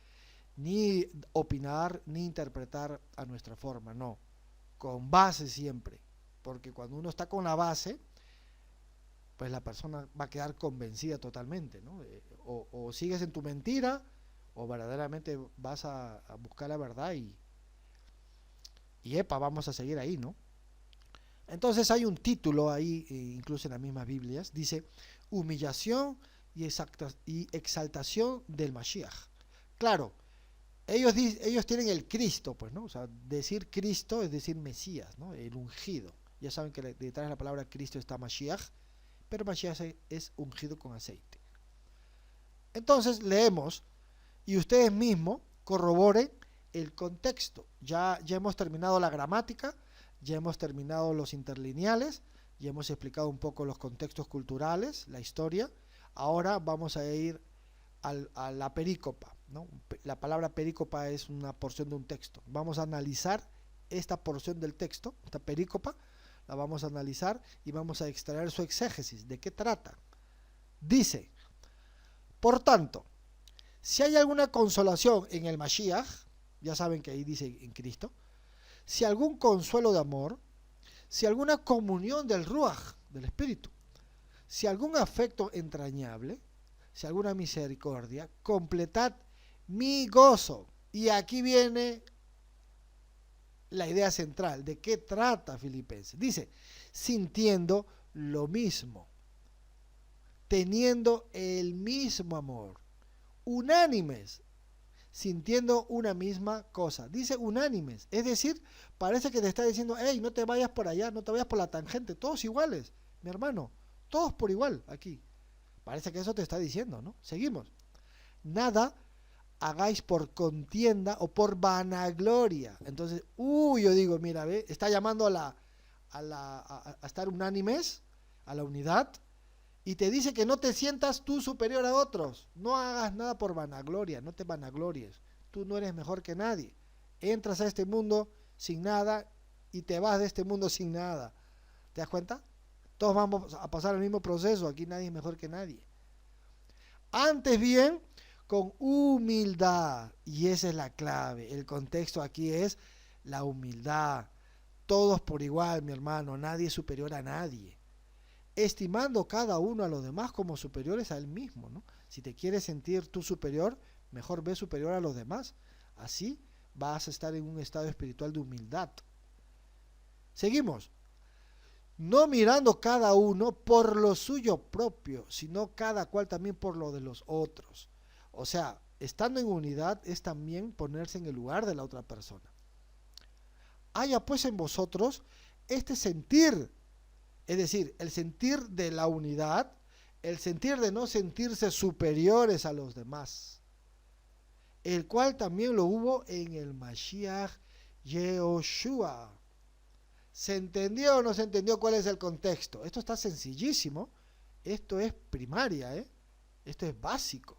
ni opinar, ni interpretar a nuestra forma, no, con base siempre, porque cuando uno está con la base, pues la persona va a quedar convencida totalmente, ¿no? O sigues en tu mentira, o verdaderamente vas a buscar la verdad y vamos a seguir ahí, ¿no? Entonces hay un título ahí, incluso en las mismas Biblias, dice, humillación y exaltación del Mashiach. Claro, ellos tienen el Cristo, pues, ¿no? O sea, decir Cristo es decir Mesías, ¿no? El ungido. Ya saben que detrás de la palabra Cristo está Mashiach, pero Mashiach es ungido con aceite. Entonces leemos, y ustedes mismos corroboren el contexto. Ya hemos terminado la gramática, ya hemos terminado los interlineales, ya hemos explicado un poco los contextos culturales, la historia. Ahora vamos a ir a la perícopa, ¿no? La palabra perícopa es una porción de un texto. Vamos a analizar esta porción del texto, esta perícopa, la vamos a analizar y vamos a extraer su exégesis. ¿De qué trata? Dice, por tanto, si hay alguna consolación en el Mashiach, ya saben que ahí dice en Cristo, si algún consuelo de amor, si alguna comunión del Ruach, del Espíritu, si algún afecto entrañable, si alguna misericordia, completad mi gozo. Y aquí viene la idea central. ¿De qué trata Filipenses? Dice, sintiendo lo mismo, teniendo el mismo amor, unánimes, sintiendo una misma cosa. Dice unánimes, es decir, parece que te está diciendo, hey, no te vayas por allá, no te vayas por la tangente, todos iguales, mi hermano, todos por igual aquí. Parece que eso te está diciendo, ¿no? Seguimos. Nada hagáis por contienda o por vanagloria. Entonces, yo digo, mira, ve, está llamando a estar unánimes, a la unidad, y te dice que no te sientas tú superior a otros. No hagas nada por vanagloria, no te vanaglories. Tú no eres mejor que nadie. Entras a este mundo sin nada y te vas de este mundo sin nada. ¿Te das cuenta? Todos vamos a pasar el mismo proceso, aquí nadie es mejor que nadie. Antes bien, con humildad, y esa es la clave, el contexto aquí es la humildad, todos por igual, mi hermano, nadie es superior a nadie, estimando cada uno a los demás como superiores a él mismo, ¿no? Si te quieres sentir tú superior, mejor ve superior a los demás, así vas a estar en un estado espiritual de humildad. Seguimos. no mirando cada uno por lo suyo propio, sino cada cual también por lo de los otros. O sea, estando en unidad es también ponerse en el lugar de la otra persona. Haya pues en vosotros este sentir, es decir, el sentir de la unidad, el sentir de no sentirse superiores a los demás, el cual también lo hubo en el Mashiach Yehoshua. ¿Se entendió o no se entendió cuál es el contexto? Esto está sencillísimo, esto es primaria, esto es básico.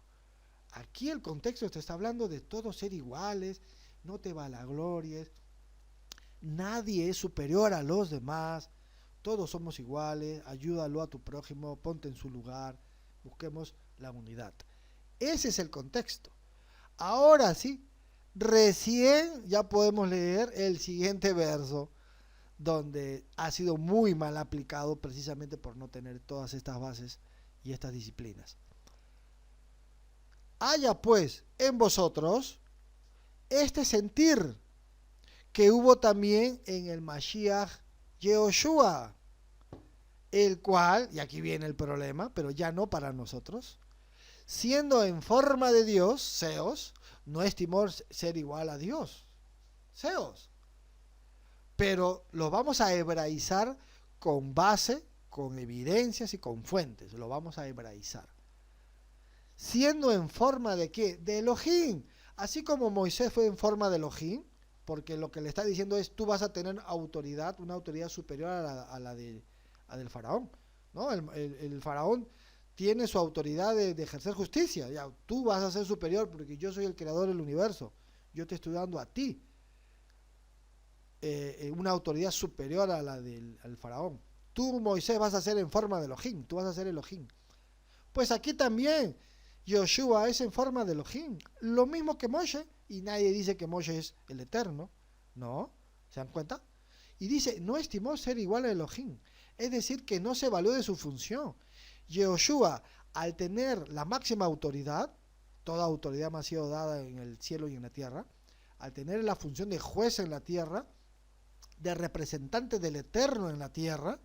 Aquí el contexto te está hablando de todos ser iguales, no te vanaglories, nadie es superior a los demás, todos somos iguales, ayúdalo a tu prójimo, ponte en su lugar, busquemos la unidad. Ese es el contexto. Ahora sí, recién ya podemos leer el siguiente verso, donde ha sido muy mal aplicado precisamente por no tener todas estas bases y estas disciplinas. Haya pues en vosotros este sentir que hubo también en el Mashiach Yehoshua, el cual, y aquí viene el problema, pero ya no para nosotros, siendo en forma de Dios, seos, no estimó ser igual a Dios, seos, pero lo vamos a hebraizar con base, con evidencias y con fuentes, lo vamos a hebraizar. Siendo en forma de ¿qué? De Elohim, así como Moisés fue en forma de Elohim, porque lo que le está diciendo es, tú vas a tener autoridad, una autoridad superior a la del faraón, ¿no? El faraón tiene su autoridad de ejercer justicia, ya, tú vas a ser superior porque yo soy el creador del universo, yo te estoy dando a ti una autoridad superior a la al faraón. Tú, Moisés, vas a ser en forma de Elohim, tú vas a ser Elohim. Pues aquí también Yoshua es en forma de Elohim, lo mismo que Moshe, y nadie dice que Moshe es el eterno, no, ¿se dan cuenta? Y dice, no estimó ser igual a Elohim, es decir, que no se valió de su función. Yoshua, al tener la máxima autoridad, toda autoridad me ha sido dada en el cielo y en la tierra, al tener la función de juez en la tierra, de representante del eterno en la tierra,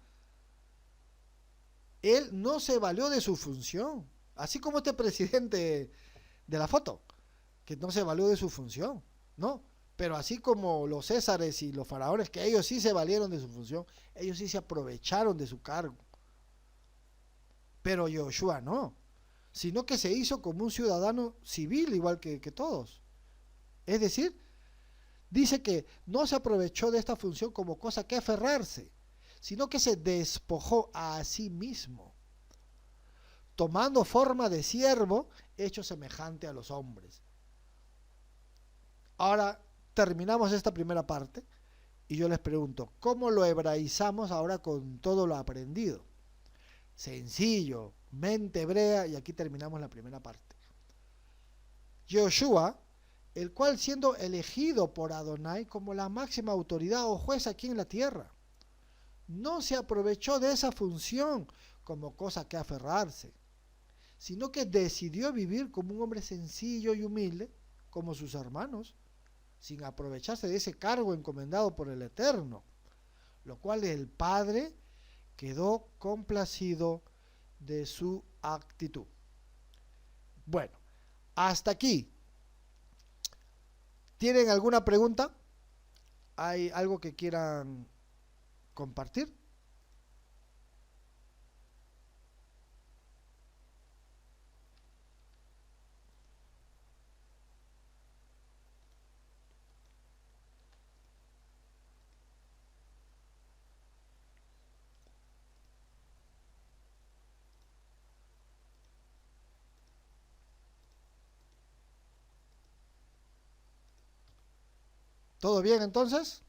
él no se valió de su función, así como este presidente de la foto, que no se valió de su función, ¿no? Pero así como los césares y los faraones, que ellos sí se valieron de su función, ellos sí se aprovecharon de su cargo. Pero Yoshua no, sino que se hizo como un ciudadano civil igual que todos. Es decir, dice que no se aprovechó de esta función como cosa que aferrarse, sino que se despojó a sí mismo, tomando forma de siervo, hecho semejante a los hombres. Ahora terminamos esta primera parte y yo les pregunto, ¿cómo lo hebraizamos ahora con todo lo aprendido? Sencillo, mente hebrea, y aquí terminamos la primera parte. Yoshua, el cual siendo elegido por Adonai como la máxima autoridad o juez aquí en la tierra, no se aprovechó de esa función como cosa que aferrarse, sino que decidió vivir como un hombre sencillo y humilde, como sus hermanos, sin aprovecharse de ese cargo encomendado por el Eterno, lo cual el Padre quedó complacido de su actitud. Bueno, hasta aquí. ¿Tienen alguna pregunta? ¿Hay algo que quieran compartir? ¿Todo bien entonces?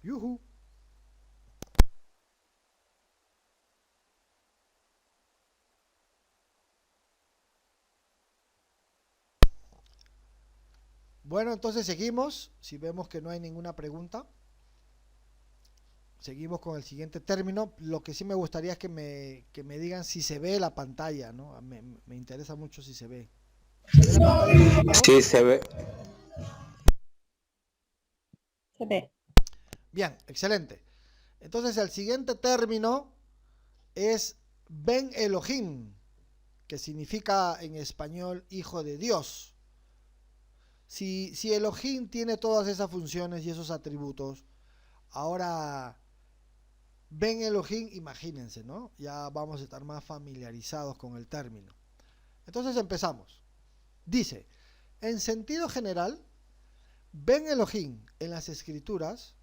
Yuhu. Bueno, entonces seguimos. Si vemos que no hay ninguna pregunta, seguimos con el siguiente término. Lo que sí me gustaría es que me digan si se ve la pantalla, ¿no? Me interesa mucho si se ve. ¿Se ve la pantalla, mis amigos? Sí, se ve. Se ve. Bien, excelente. Entonces el siguiente término es Ben Elohim, que significa en español hijo de Dios. Si Elohim tiene todas esas funciones y esos atributos, ahora Ben Elohim, imagínense, ¿no? Ya vamos a estar más familiarizados con el término. Entonces empezamos. Dice, en sentido general, Ben Elohim en las escrituras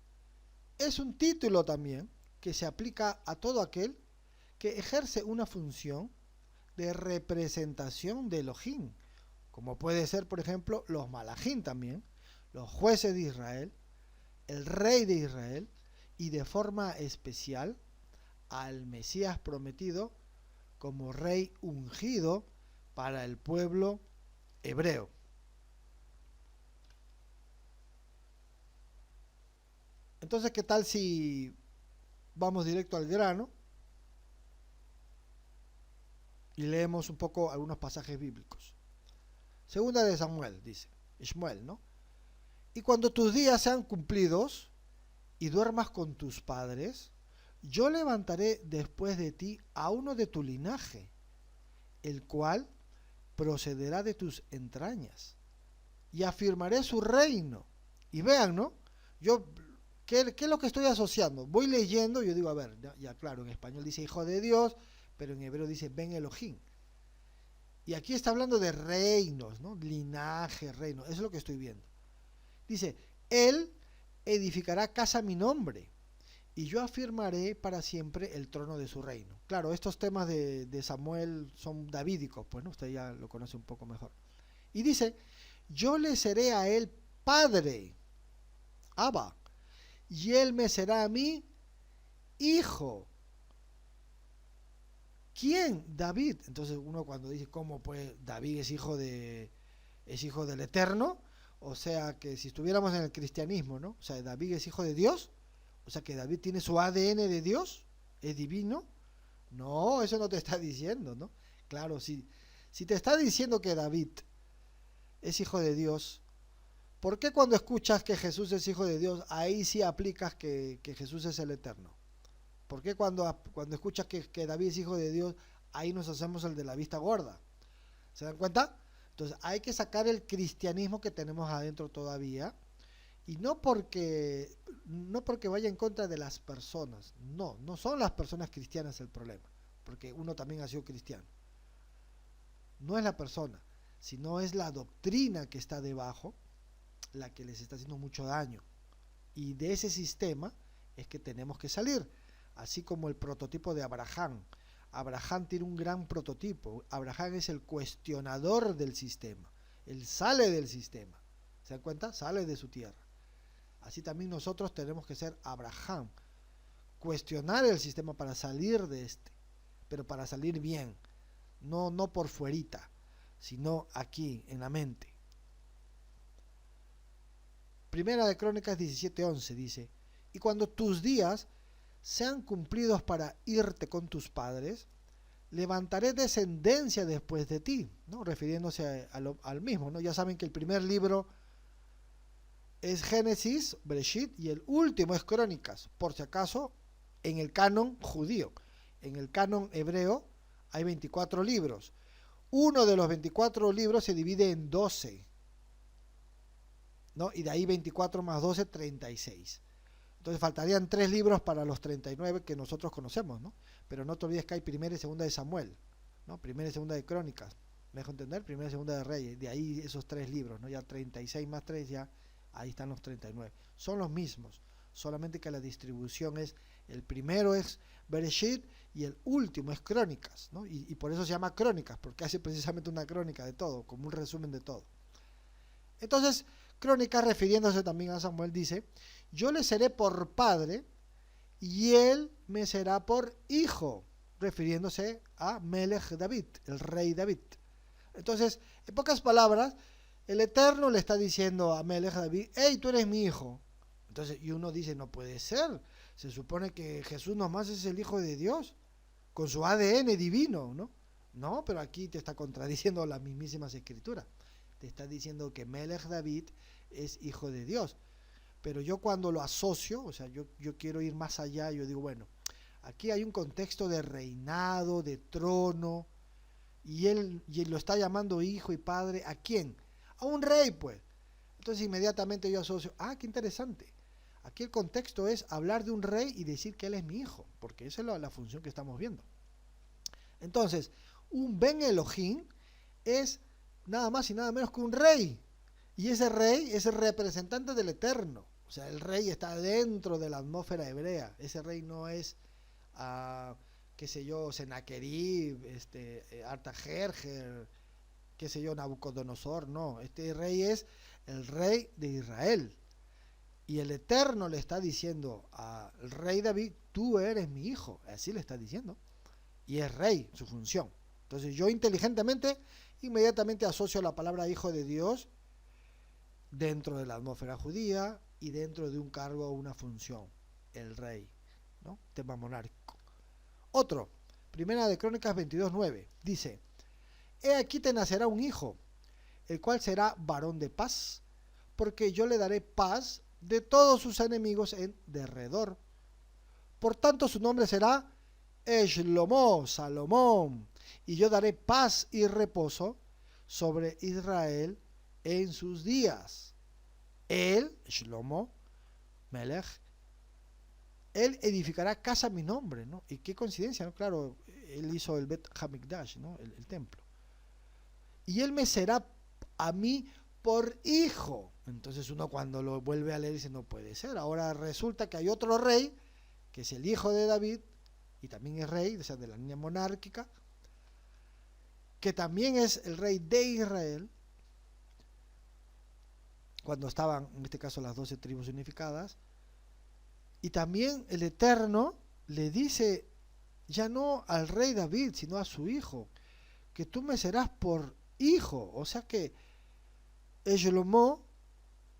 es un título también que se aplica a todo aquel que ejerce una función de representación de Elohim, como puede ser, por ejemplo, los malajim también, los jueces de Israel, el rey de Israel y de forma especial al Mesías prometido como rey ungido para el pueblo hebreo. Entonces, ¿qué tal si vamos directo al grano y leemos un poco algunos pasajes bíblicos? Segunda de Samuel, dice, Shmuel, ¿no? Y cuando tus días sean cumplidos y duermas con tus padres, yo levantaré después de ti a uno de tu linaje, el cual procederá de tus entrañas, y afirmaré su reino. Y vean, ¿no? Yo, ¿qué es lo que estoy asociando? Voy leyendo y yo digo, a ver, ya claro, en español dice hijo de Dios, pero en hebreo dice Ben Elohim. Y aquí está hablando de reinos, ¿no? Linaje, reino, eso es lo que estoy viendo. Dice, él edificará casa a mi nombre, y yo afirmaré para siempre el trono de su reino. Claro, estos temas de Samuel son davídicos, pues, ¿no? Usted ya lo conoce un poco mejor. Y dice, yo le seré a él padre, Abba, y él me será a mí hijo. ¿Quién? David. Entonces uno cuando dice, ¿cómo pues David es hijo del Eterno? O sea que si estuviéramos en el cristianismo, ¿no? O sea, David es hijo de Dios. O sea que David tiene su ADN de Dios, es divino. No, eso no te está diciendo, ¿no? Claro, si te está diciendo que David es hijo de Dios, ¿por qué cuando escuchas que Jesús es hijo de Dios, ahí sí aplicas que Jesús es el Eterno? ¿Por qué cuando escuchas que David es hijo de Dios, ahí nos hacemos el de la vista gorda? ¿Se dan cuenta? Entonces hay que sacar el cristianismo que tenemos adentro todavía. Y no porque vaya en contra de las personas. No, no son las personas cristianas el problema. Porque uno también ha sido cristiano. No es la persona, sino es la doctrina que está debajo la que les está haciendo mucho daño. Y de ese sistema es que tenemos que salir. Así como el prototipo de Abraham. Abraham tiene un gran prototipo. Abraham es el cuestionador del sistema. Él sale del sistema. ¿Se dan cuenta? Sale de su tierra. Así también nosotros tenemos que ser Abraham. Cuestionar el sistema para salir de este. Pero para salir bien. No por fuerita, sino aquí, en la mente. Primera de Crónicas 17:11 dice, y cuando tus días sean cumplidos para irte con tus padres, levantaré descendencia después de ti, ¿no? Refiriéndose al mismo, ¿no? Ya saben que el primer libro es Génesis, Bereshit, y el último es Crónicas, por si acaso, en el canon judío. En el canon hebreo hay 24 libros. Uno de los 24 libros se divide en 12, ¿no? Y de ahí 24 más 12, 36. Entonces faltarían 3 libros para los 39 que nosotros conocemos, ¿no? Pero no te olvides que hay primera y segunda de Samuel, ¿no? Primera y segunda de Crónicas, ¿me dejo entender? Primera y segunda de Reyes, de ahí esos 3 libros, ¿no? Ya 36 más 3, ya ahí están los 39. Son los mismos, solamente que la distribución es, el primero es Bereshit y el último es Crónicas, ¿no? Y por eso se llama Crónicas, porque hace precisamente una crónica de todo, como un resumen de todo. Entonces, Crónicas, refiriéndose también a Samuel, dice, yo le seré por padre y él me será por hijo, refiriéndose a Melech David, el rey David. Entonces, en pocas palabras, el Eterno le está diciendo a Melech David, hey, tú eres mi hijo. Entonces, y uno dice, no puede ser, se supone que Jesús nomás es el hijo de Dios, con su ADN divino, ¿no? No, pero aquí te está contradiciendo las mismísimas escrituras. Te está diciendo que Melech David es hijo de Dios. Pero yo cuando lo asocio, o sea, yo quiero ir más allá, yo digo, bueno, aquí hay un contexto de reinado, de trono, y él lo está llamando hijo y padre, ¿a quién? A un rey, pues. Entonces inmediatamente yo asocio, qué interesante. Aquí el contexto es hablar de un rey y decir que él es mi hijo, porque esa es la función que estamos viendo. Entonces, un Ben Elohim es nada más y nada menos que un rey. Y ese rey es el representante del Eterno. O sea, el rey está dentro de la atmósfera hebrea. Ese rey no es, qué sé yo, Sennacherib, Artajerjer, qué sé yo, Nabucodonosor. No, este rey es el rey de Israel. Y el Eterno le está diciendo al rey David, tú eres mi hijo. Así le está diciendo. Y es rey, su función. Entonces yo inteligentemente, inmediatamente asocio la palabra hijo de Dios dentro de la atmósfera judía y dentro de un cargo o una función, el rey, ¿no? Tema monárquico. Otro, Primera de Crónicas 22:9, dice, he aquí te nacerá un hijo, el cual será varón de paz, porque yo le daré paz de todos sus enemigos en derredor. Por tanto su nombre será Shlomo, Salomón, y yo daré paz y reposo sobre Israel en sus días. Él, Shlomo, Melech, él edificará casa a mi nombre, ¿no? Y qué coincidencia, ¿no? Claro, él hizo el Bet Hamikdash, ¿no? El templo. Y él me será a mí por hijo. Entonces uno cuando lo vuelve a leer dice, no puede ser. Ahora resulta que hay otro rey, que es el hijo de David, y también es rey, o sea, de la línea monárquica, que también es el rey de Israel, cuando estaban, en este caso, las 12 tribus unificadas, y también el Eterno le dice, ya no al rey David, sino a su hijo, que tú me serás por hijo, o sea que Shlomo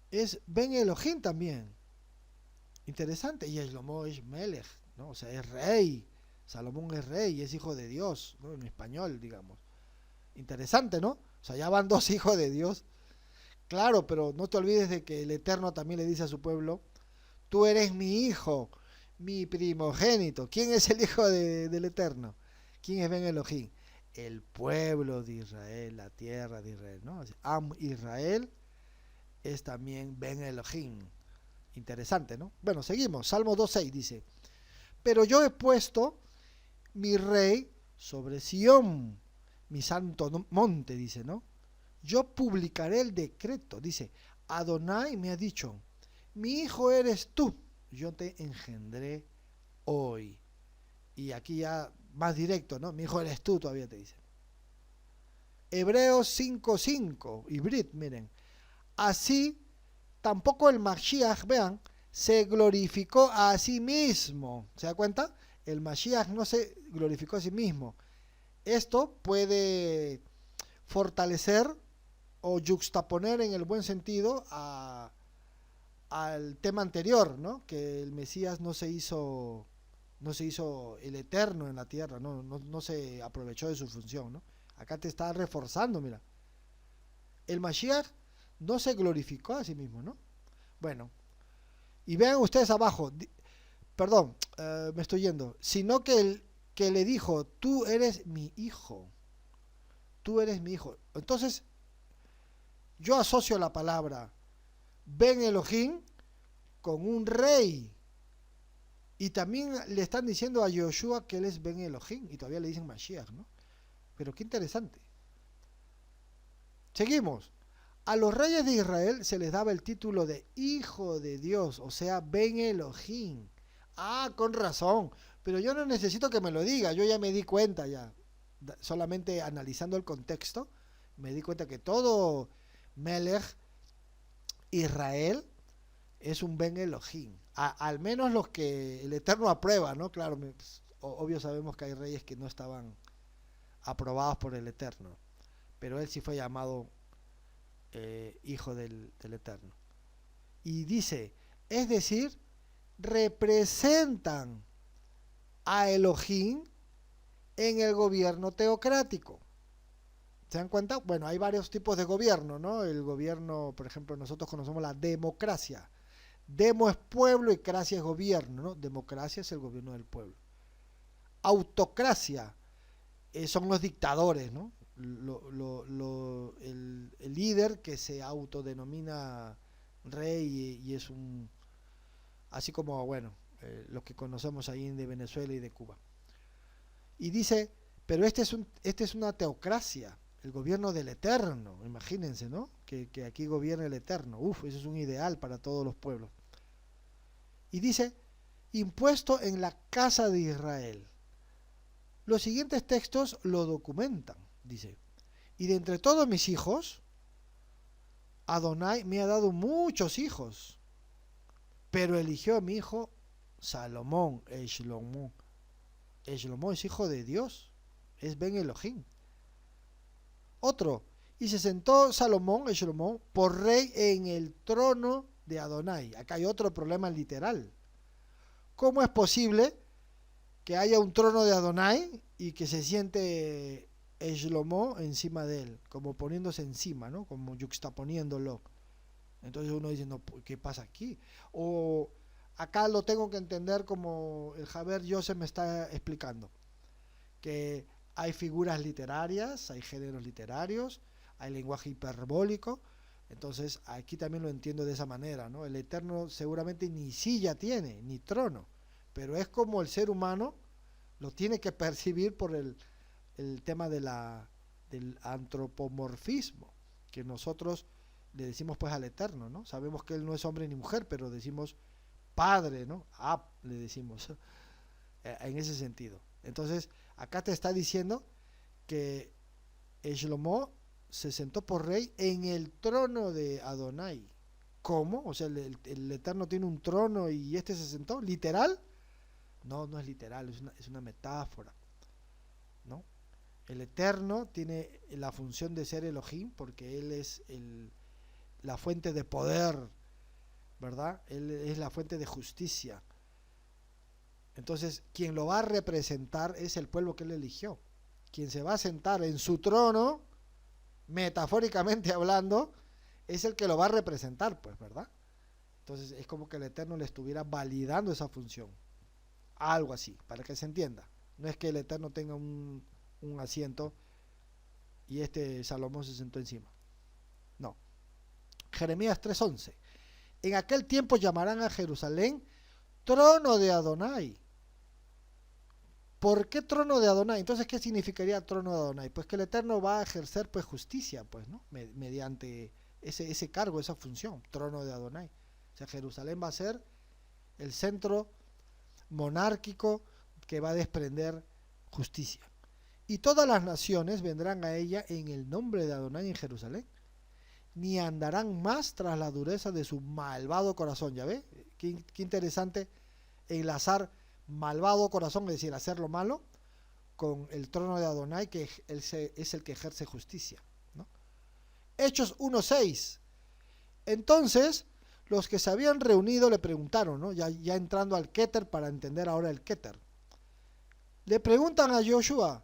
es Ben Elohim también, interesante, y Shlomo es Melech, ¿no? O sea, es rey, Salomón es rey, es hijo de Dios, ¿no? En español, digamos, interesante, ¿no? O sea, ya van dos hijos de Dios. Claro, pero no te olvides de que el Eterno también le dice a su pueblo, tú eres mi hijo, mi primogénito. ¿Quién es el hijo del Eterno? ¿Quién es Ben Elohim? El pueblo de Israel, la tierra de Israel, ¿no? Am Israel es también Ben Elohim. Interesante, ¿no? Bueno, seguimos. Salmo 2:6 dice, pero yo he puesto mi rey sobre Sión, mi santo monte, dice, ¿no? Yo publicaré el decreto, dice, Adonai me ha dicho, mi hijo eres tú, yo te engendré hoy. Y aquí ya más directo, ¿no? Mi hijo eres tú, todavía te dice. Hebreos 5:5, Ibrit, miren. Así, tampoco el Mashiach, vean, se glorificó a sí mismo. ¿Se da cuenta? El Mashiach no se glorificó a sí mismo. Esto puede fortalecer o yuxtaponer en el buen sentido al tema anterior, ¿no? Que el Mesías no se hizo el eterno en la tierra, no se aprovechó de su función, ¿no? Acá te está reforzando, mira. El Mashiach no se glorificó a sí mismo, ¿no? Bueno, y vean ustedes abajo, perdón, me estoy yendo, sino que le dijo, tú eres mi hijo, tú eres mi hijo. Entonces, yo asocio la palabra Ben Elohim con un rey. Y también le están diciendo a Yoshua que él es Ben Elohim. Y todavía le dicen Mashiach, ¿no? Pero qué interesante. Seguimos. A los reyes de Israel se les daba el título de Hijo de Dios, o sea, Ben Elohim. Con razón. Pero yo no necesito que me lo diga. Yo ya me di cuenta ya. Solamente analizando el contexto, me di cuenta que todo Melech Israel es un Ben Elohim, al menos los que el Eterno aprueba, ¿no? Claro, pues, obvio sabemos que hay reyes que no estaban aprobados por el Eterno, pero él sí fue llamado hijo del Eterno. Y dice, es decir, representan a Elohim en el gobierno teocrático. ¿Se dan cuenta? Bueno, hay varios tipos de gobierno, ¿no? El gobierno, por ejemplo, nosotros conocemos la democracia. Demo es pueblo y cracia es gobierno, ¿no? Democracia es el gobierno del pueblo. Autocracia son los dictadores, ¿no? El líder que se autodenomina rey y es un... Así como, bueno, los que conocemos ahí de Venezuela y de Cuba. Y dice, pero este es una teocracia, el gobierno del Eterno, imagínense, ¿no? Que aquí gobierna el Eterno. Uf, eso es un ideal para todos los pueblos. Y dice, impuesto en la casa de Israel. Los siguientes textos lo documentan, dice, y de entre todos mis hijos, Adonai me ha dado muchos hijos, pero eligió a mi hijo Salomón, Shlomo. Shlomo es hijo de Dios, es Ben Elohim. Otro, y se sentó Salomón, Shlomo, por rey en el trono de Adonai. Acá hay otro problema literal. ¿Cómo es posible que haya un trono de Adonai y que se siente Shlomo encima de él, como poniéndose encima, ¿no? Como yuxtaponiéndolo? Entonces uno dice, no, ¿qué pasa aquí? O acá lo tengo que entender como el Javier Joseph me está explicando, que hay figuras literarias, hay géneros literarios, hay lenguaje hiperbólico. Entonces aquí también lo entiendo de esa manera, ¿no? El Eterno seguramente ni silla tiene, ni trono, pero es como el ser humano lo tiene que percibir por el tema del antropomorfismo, que nosotros le decimos pues al Eterno, ¿no? Sabemos que Él no es hombre ni mujer, pero decimos Padre, ¿no? Ab, le decimos, en ese sentido. Entonces, acá te está diciendo que Shlomo se sentó por rey en el trono de Adonai. ¿Cómo? O sea, el Eterno tiene un trono y este se sentó, ¿literal? No, no es literal, es una metáfora, ¿no? El Eterno tiene la función de ser Elohim porque Él es la fuente de poder, ¿verdad? Él es la fuente de justicia. Entonces, quien lo va a representar es el pueblo que Él eligió. Quien se va a sentar en su trono, metafóricamente hablando, es el que lo va a representar, pues, ¿verdad? Entonces, es como que el Eterno le estuviera validando esa función. Algo así, para que se entienda. No es que el Eterno tenga un asiento y Salomón se sentó encima. No. Jeremías 3:11. En aquel tiempo llamarán a Jerusalén trono de Adonai. ¿Por qué trono de Adonai? Entonces, ¿qué significaría trono de Adonai? Pues que el Eterno va a ejercer pues justicia, pues, ¿no? Mediante ese cargo, esa función, trono de Adonai. O sea, Jerusalén va a ser el centro monárquico que va a desprender justicia. Y todas las naciones vendrán a ella en el nombre de Adonai en Jerusalén, ni andarán más tras la dureza de su malvado corazón. ¿Ya ve? Qué interesante enlazar malvado corazón, es decir, hacer lo malo, con el trono de Adonai, que es el que ejerce justicia, ¿no? Hechos 1:6. Entonces, los que se habían reunido le preguntaron, ¿no? Ya entrando al Keter para entender ahora el Keter. Le preguntan a Joshua,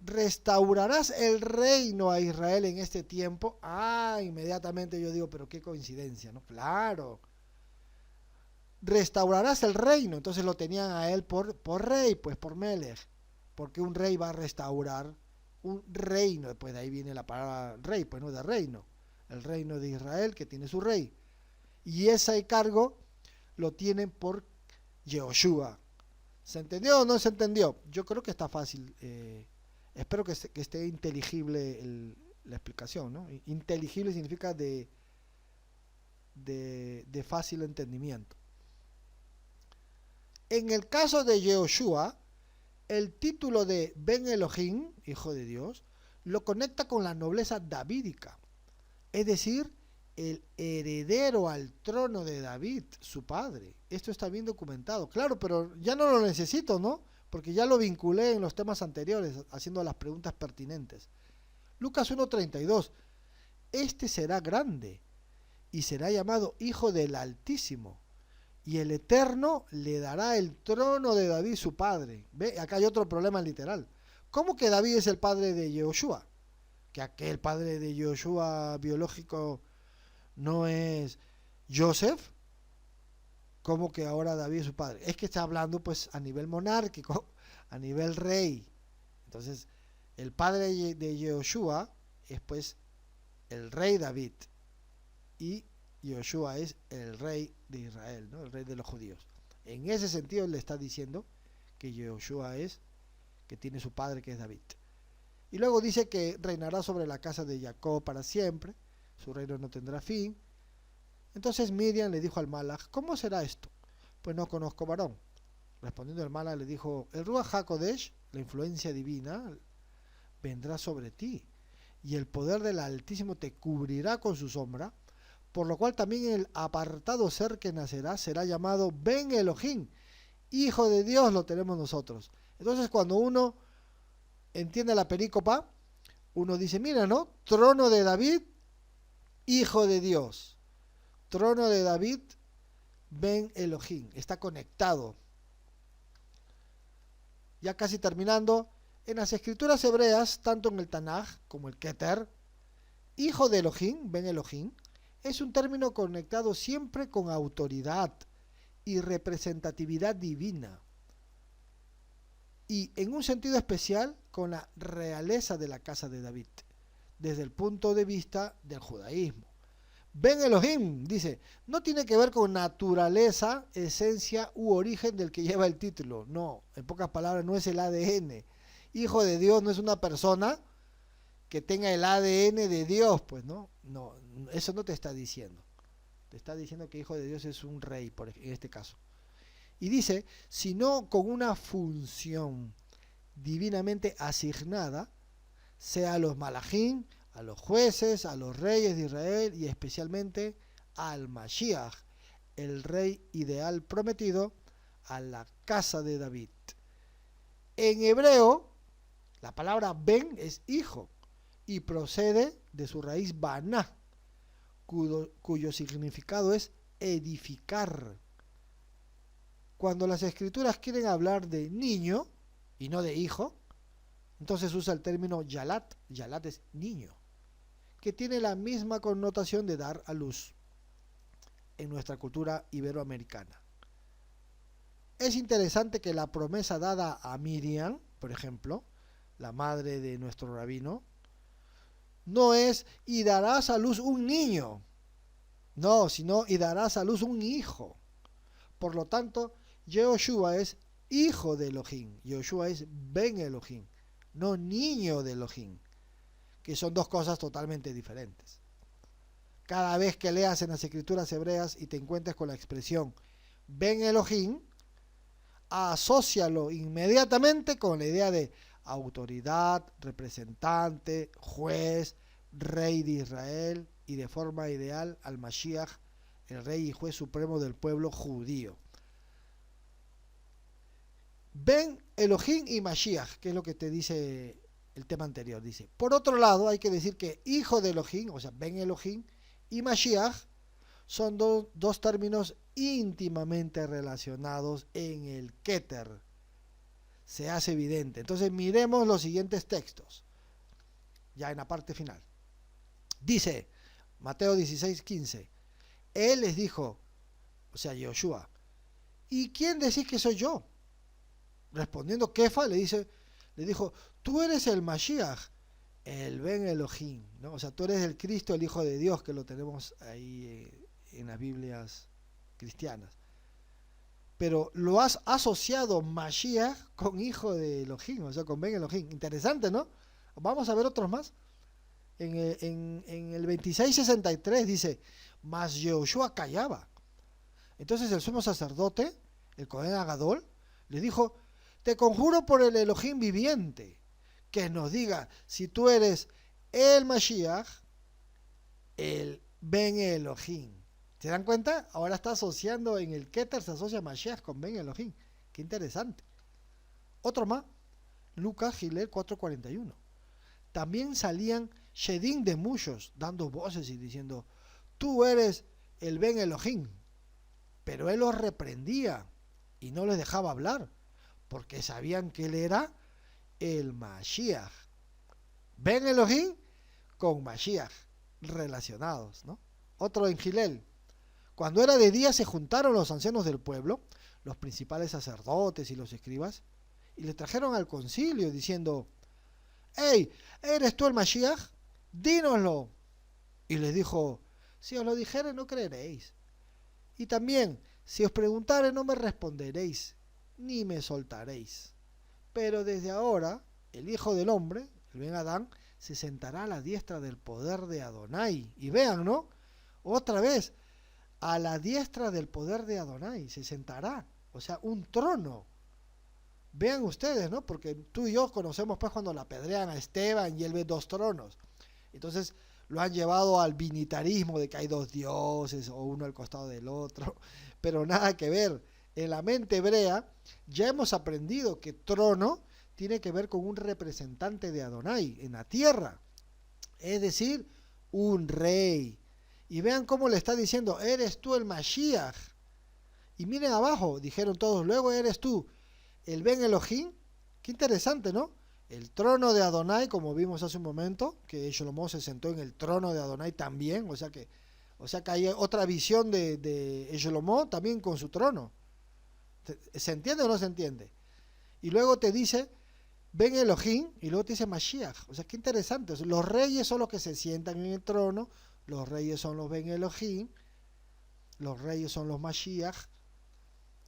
¿restaurarás el reino a Israel en este tiempo? Inmediatamente yo digo, pero qué coincidencia, ¿no? Claro. Restaurarás el reino. Entonces lo tenían a él por rey, pues por Melech. Porque un rey va a restaurar un reino. Pues de ahí viene la palabra rey, pues no de reino. El reino de Israel que tiene su rey. Y ese cargo lo tienen por Yehoshua. ¿Se entendió o no se entendió? Yo creo que está fácil. Espero que esté inteligible la explicación, ¿no? Inteligible significa de fácil entendimiento. En el caso de Yehoshua, el título de Ben Elohim, hijo de Dios, lo conecta con la nobleza davídica, es decir, el heredero al trono de David, su padre. Esto está bien documentado, claro, pero ya no lo necesito, ¿no? Porque ya lo vinculé en los temas anteriores, haciendo las preguntas pertinentes. Lucas 1:32, este será grande y será llamado Hijo del Altísimo, y el Eterno le dará el trono de David su padre. ¿Ve? Acá hay otro problema literal. ¿Cómo que David es el padre de Yehoshua? Que aquel padre de Yehoshua biológico no es Joseph, como que ahora David es su padre. Es que está hablando pues a nivel monárquico, a nivel rey. Entonces, el padre de Yehoshua es pues el rey David. Y Yehoshua es el rey de Israel, ¿no? El rey de los judíos. En ese sentido le está diciendo que Yehoshua es, que tiene su padre que es David. Y luego dice que reinará sobre la casa de Jacob para siempre, su reino no tendrá fin. Entonces Miriam le dijo al Malach, ¿cómo será esto? Pues no conozco varón. Respondiendo el Malach le dijo, el Ruach HaKodesh, la influencia divina, vendrá sobre ti, y el poder del Altísimo te cubrirá con su sombra, por lo cual también el apartado ser que nacerá será llamado Ben Elohim, hijo de Dios lo tenemos nosotros. Entonces cuando uno entiende la perícopa, uno dice, mira, ¿no? Trono de David, hijo de Dios. Trono de David, Ben Elohim. Está conectado. Ya casi terminando, en las escrituras hebreas, tanto en el Tanaj como el Keter, hijo de Elohim, Ben Elohim, es un término conectado siempre con autoridad y representatividad divina. Y en un sentido especial con la realeza de la casa de David, desde el punto de vista del judaísmo. Ben Elohim, dice, no tiene que ver con naturaleza, esencia u origen del que lleva el título. No, en pocas palabras, no es el ADN. Hijo de Dios no es una persona que tenga el ADN de Dios, pues no, eso no te está diciendo. Te está diciendo que hijo de Dios es un rey, en este caso. Y dice, sino con una función divinamente asignada, sea a los malachim, a los jueces, a los reyes de Israel y especialmente al Mashiach, el rey ideal prometido, a la casa de David. En hebreo, la palabra ben es hijo y procede de su raíz baná, cuyo significado es edificar. Cuando las escrituras quieren hablar de niño y no de hijo, entonces usa el término yalat. Yalat es niño, que tiene la misma connotación de dar a luz en nuestra cultura iberoamericana. Es interesante que la promesa dada a Miriam, por ejemplo, la madre de nuestro rabino, no es y darás a luz un niño, no, sino y darás a luz un hijo. Por lo tanto, Yehoshua es hijo de Elohim, Yehoshua es Ben Elohim, no niño de Elohim, que son dos cosas totalmente diferentes. Cada vez que leas en las escrituras hebreas y te encuentres con la expresión Ben Elohim, asócialo inmediatamente con la idea de autoridad, representante, juez, rey de Israel y de forma ideal al Mashiach, el rey y juez supremo del pueblo judío. Ben Elohim y Mashiach, que es lo que te dice el tema anterior. Dice, por otro lado, hay que decir que hijo de Elohim, o sea, Ben Elohim y Mashiach son dos términos íntimamente relacionados en el Keter. Se hace evidente. Entonces miremos los siguientes textos, ya en la parte final. Dice, Mateo 16:15, él les dijo, o sea, Yehoshua, ¿y quién decís que soy yo? Respondiendo Kefa, le dijo, tú eres el Mashiach, el Ben Elohim, ¿no? O sea, tú eres el Cristo, el Hijo de Dios, que lo tenemos ahí en las Biblias cristianas. Pero lo has asociado Mashiach con hijo de Elohim, o sea, con Ben Elohim. Interesante, ¿no? Vamos a ver otros más. En el 26:63 dice, mas Yehoshua callaba. Entonces el sumo sacerdote, el Cohen Agadol, le dijo, te conjuro por el Elohim viviente, que nos diga si tú eres el Mashiach, el Ben Elohim. ¿Se dan cuenta? Ahora está asociando en el Keter, se asocia Mashiach con Ben Elohim. Qué interesante. Otro más, Lucas Gilel 4:41. También salían Shedim de muchos, dando voces y diciendo, tú eres el Ben Elohim. Pero él los reprendía y no les dejaba hablar, porque sabían que él era el Mashiach. Ben Elohim con Mashiach relacionados, ¿no? Otro en Gilel Cuando era de día se juntaron los ancianos del pueblo, los principales sacerdotes y los escribas, y le trajeron al concilio diciendo: «Hey, ¿eres tú el Mashiach? Dínoslo». Y les dijo: «Si os lo dijere no creeréis. Y también, si os preguntare no me responderéis, ni me soltaréis. Pero desde ahora, el Hijo del Hombre, el Ben Adán, se sentará a la diestra del poder de Adonai». Y vean, ¿no? Otra vez, a la diestra del poder de Adonai, se sentará. O sea, un trono. Vean ustedes, ¿no? Porque tú y yo conocemos pues cuando la apedrean a Esteban y él ve dos tronos. Entonces lo han llevado al binitarismo de que hay dos dioses o uno al costado del otro. Pero nada que ver. En la mente hebrea ya hemos aprendido que trono tiene que ver con un representante de Adonai en la tierra. Es decir, un rey. Y vean cómo le está diciendo: «Eres tú el Mashiach». Y miren abajo, dijeron todos: «Luego eres tú el Ben Elohim». Qué interesante, ¿no? El trono de Adonai, como vimos hace un momento, que Shlomo se sentó en el trono de Adonai también, o sea que hay otra visión de Shlomo también con su trono. ¿Se entiende o no se entiende? Y luego te dice Ben Elohim y luego te dice Mashiach. O sea, qué interesante. Los reyes son los que se sientan en el trono, los reyes son los Ben Elohim, los reyes son los Mashiach.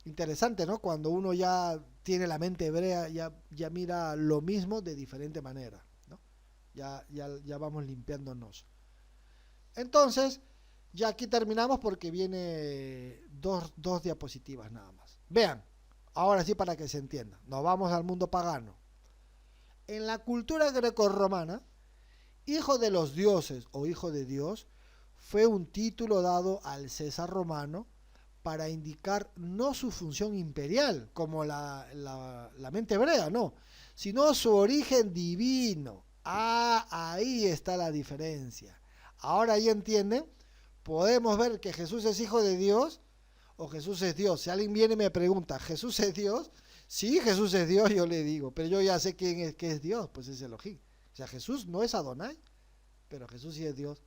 Interesante, ¿no? Cuando uno ya tiene la mente hebrea, ya mira lo mismo de diferente manera, ¿no? Ya vamos limpiándonos. Entonces, ya aquí terminamos porque viene dos diapositivas nada más. Vean, ahora sí para que se entienda. Nos vamos al mundo pagano. En la cultura grecorromana, hijo de los dioses o hijo de Dios fue un título dado al César romano para indicar no su función imperial, como la mente hebrea, no, sino su origen divino. Ahí está la diferencia. Ahora ya entienden, podemos ver que Jesús es hijo de Dios o Jesús es Dios. Si alguien viene y me pregunta, ¿Jesús es Dios? Sí, Jesús es Dios, yo le digo, pero yo ya sé qué es Dios, pues es Elohim. O sea, Jesús no es Adonai, pero Jesús sí es Dios.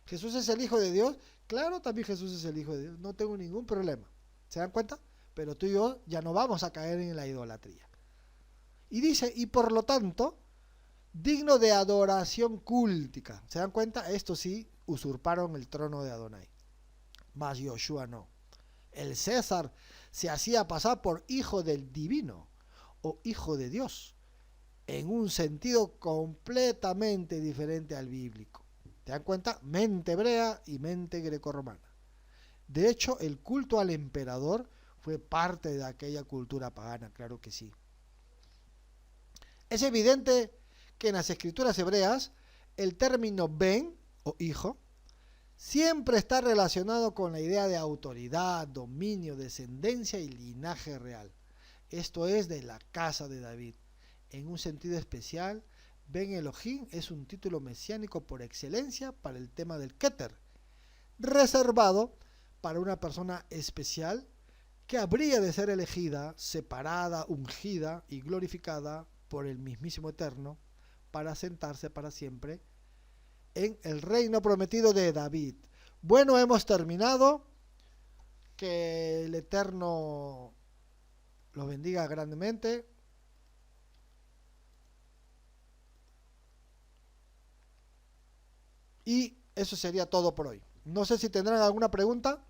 ¿Jesús es el Hijo de Dios? Claro, también Jesús es el Hijo de Dios, no tengo ningún problema. ¿Se dan cuenta? Pero tú y yo ya no vamos a caer en la idolatría. Y dice, y por lo tanto, digno de adoración cúltica. ¿Se dan cuenta? Estos sí usurparon el trono de Adonai. Mas Yoshua no. El César se hacía pasar por hijo del divino o hijo de Dios, en un sentido completamente diferente al bíblico. ¿Te dan cuenta? Mente hebrea y mente grecorromana. De hecho, el culto al emperador fue parte de aquella cultura pagana, claro que sí. Es evidente que en las escrituras hebreas el término ben o hijo siempre está relacionado con la idea de autoridad, dominio, descendencia y linaje real. Esto es de la casa de David. En un sentido especial, Ben Elohim es un título mesiánico por excelencia para el tema del Keter, reservado para una persona especial que habría de ser elegida, separada, ungida y glorificada por el mismísimo Eterno para sentarse para siempre en el reino prometido de David. Bueno, hemos terminado. Que el Eterno los bendiga grandemente. Y eso sería todo por hoy. No sé si tendrán alguna pregunta.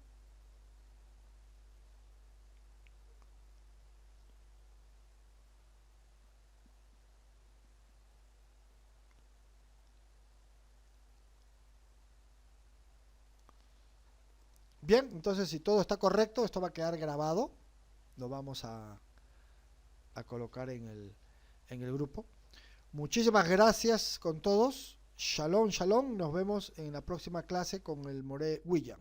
Bien, entonces si todo está correcto, esto va a quedar grabado. Lo vamos a colocar en el grupo. Muchísimas gracias con todos. Shalom, shalom. Nos vemos en la próxima clase con el Moré William.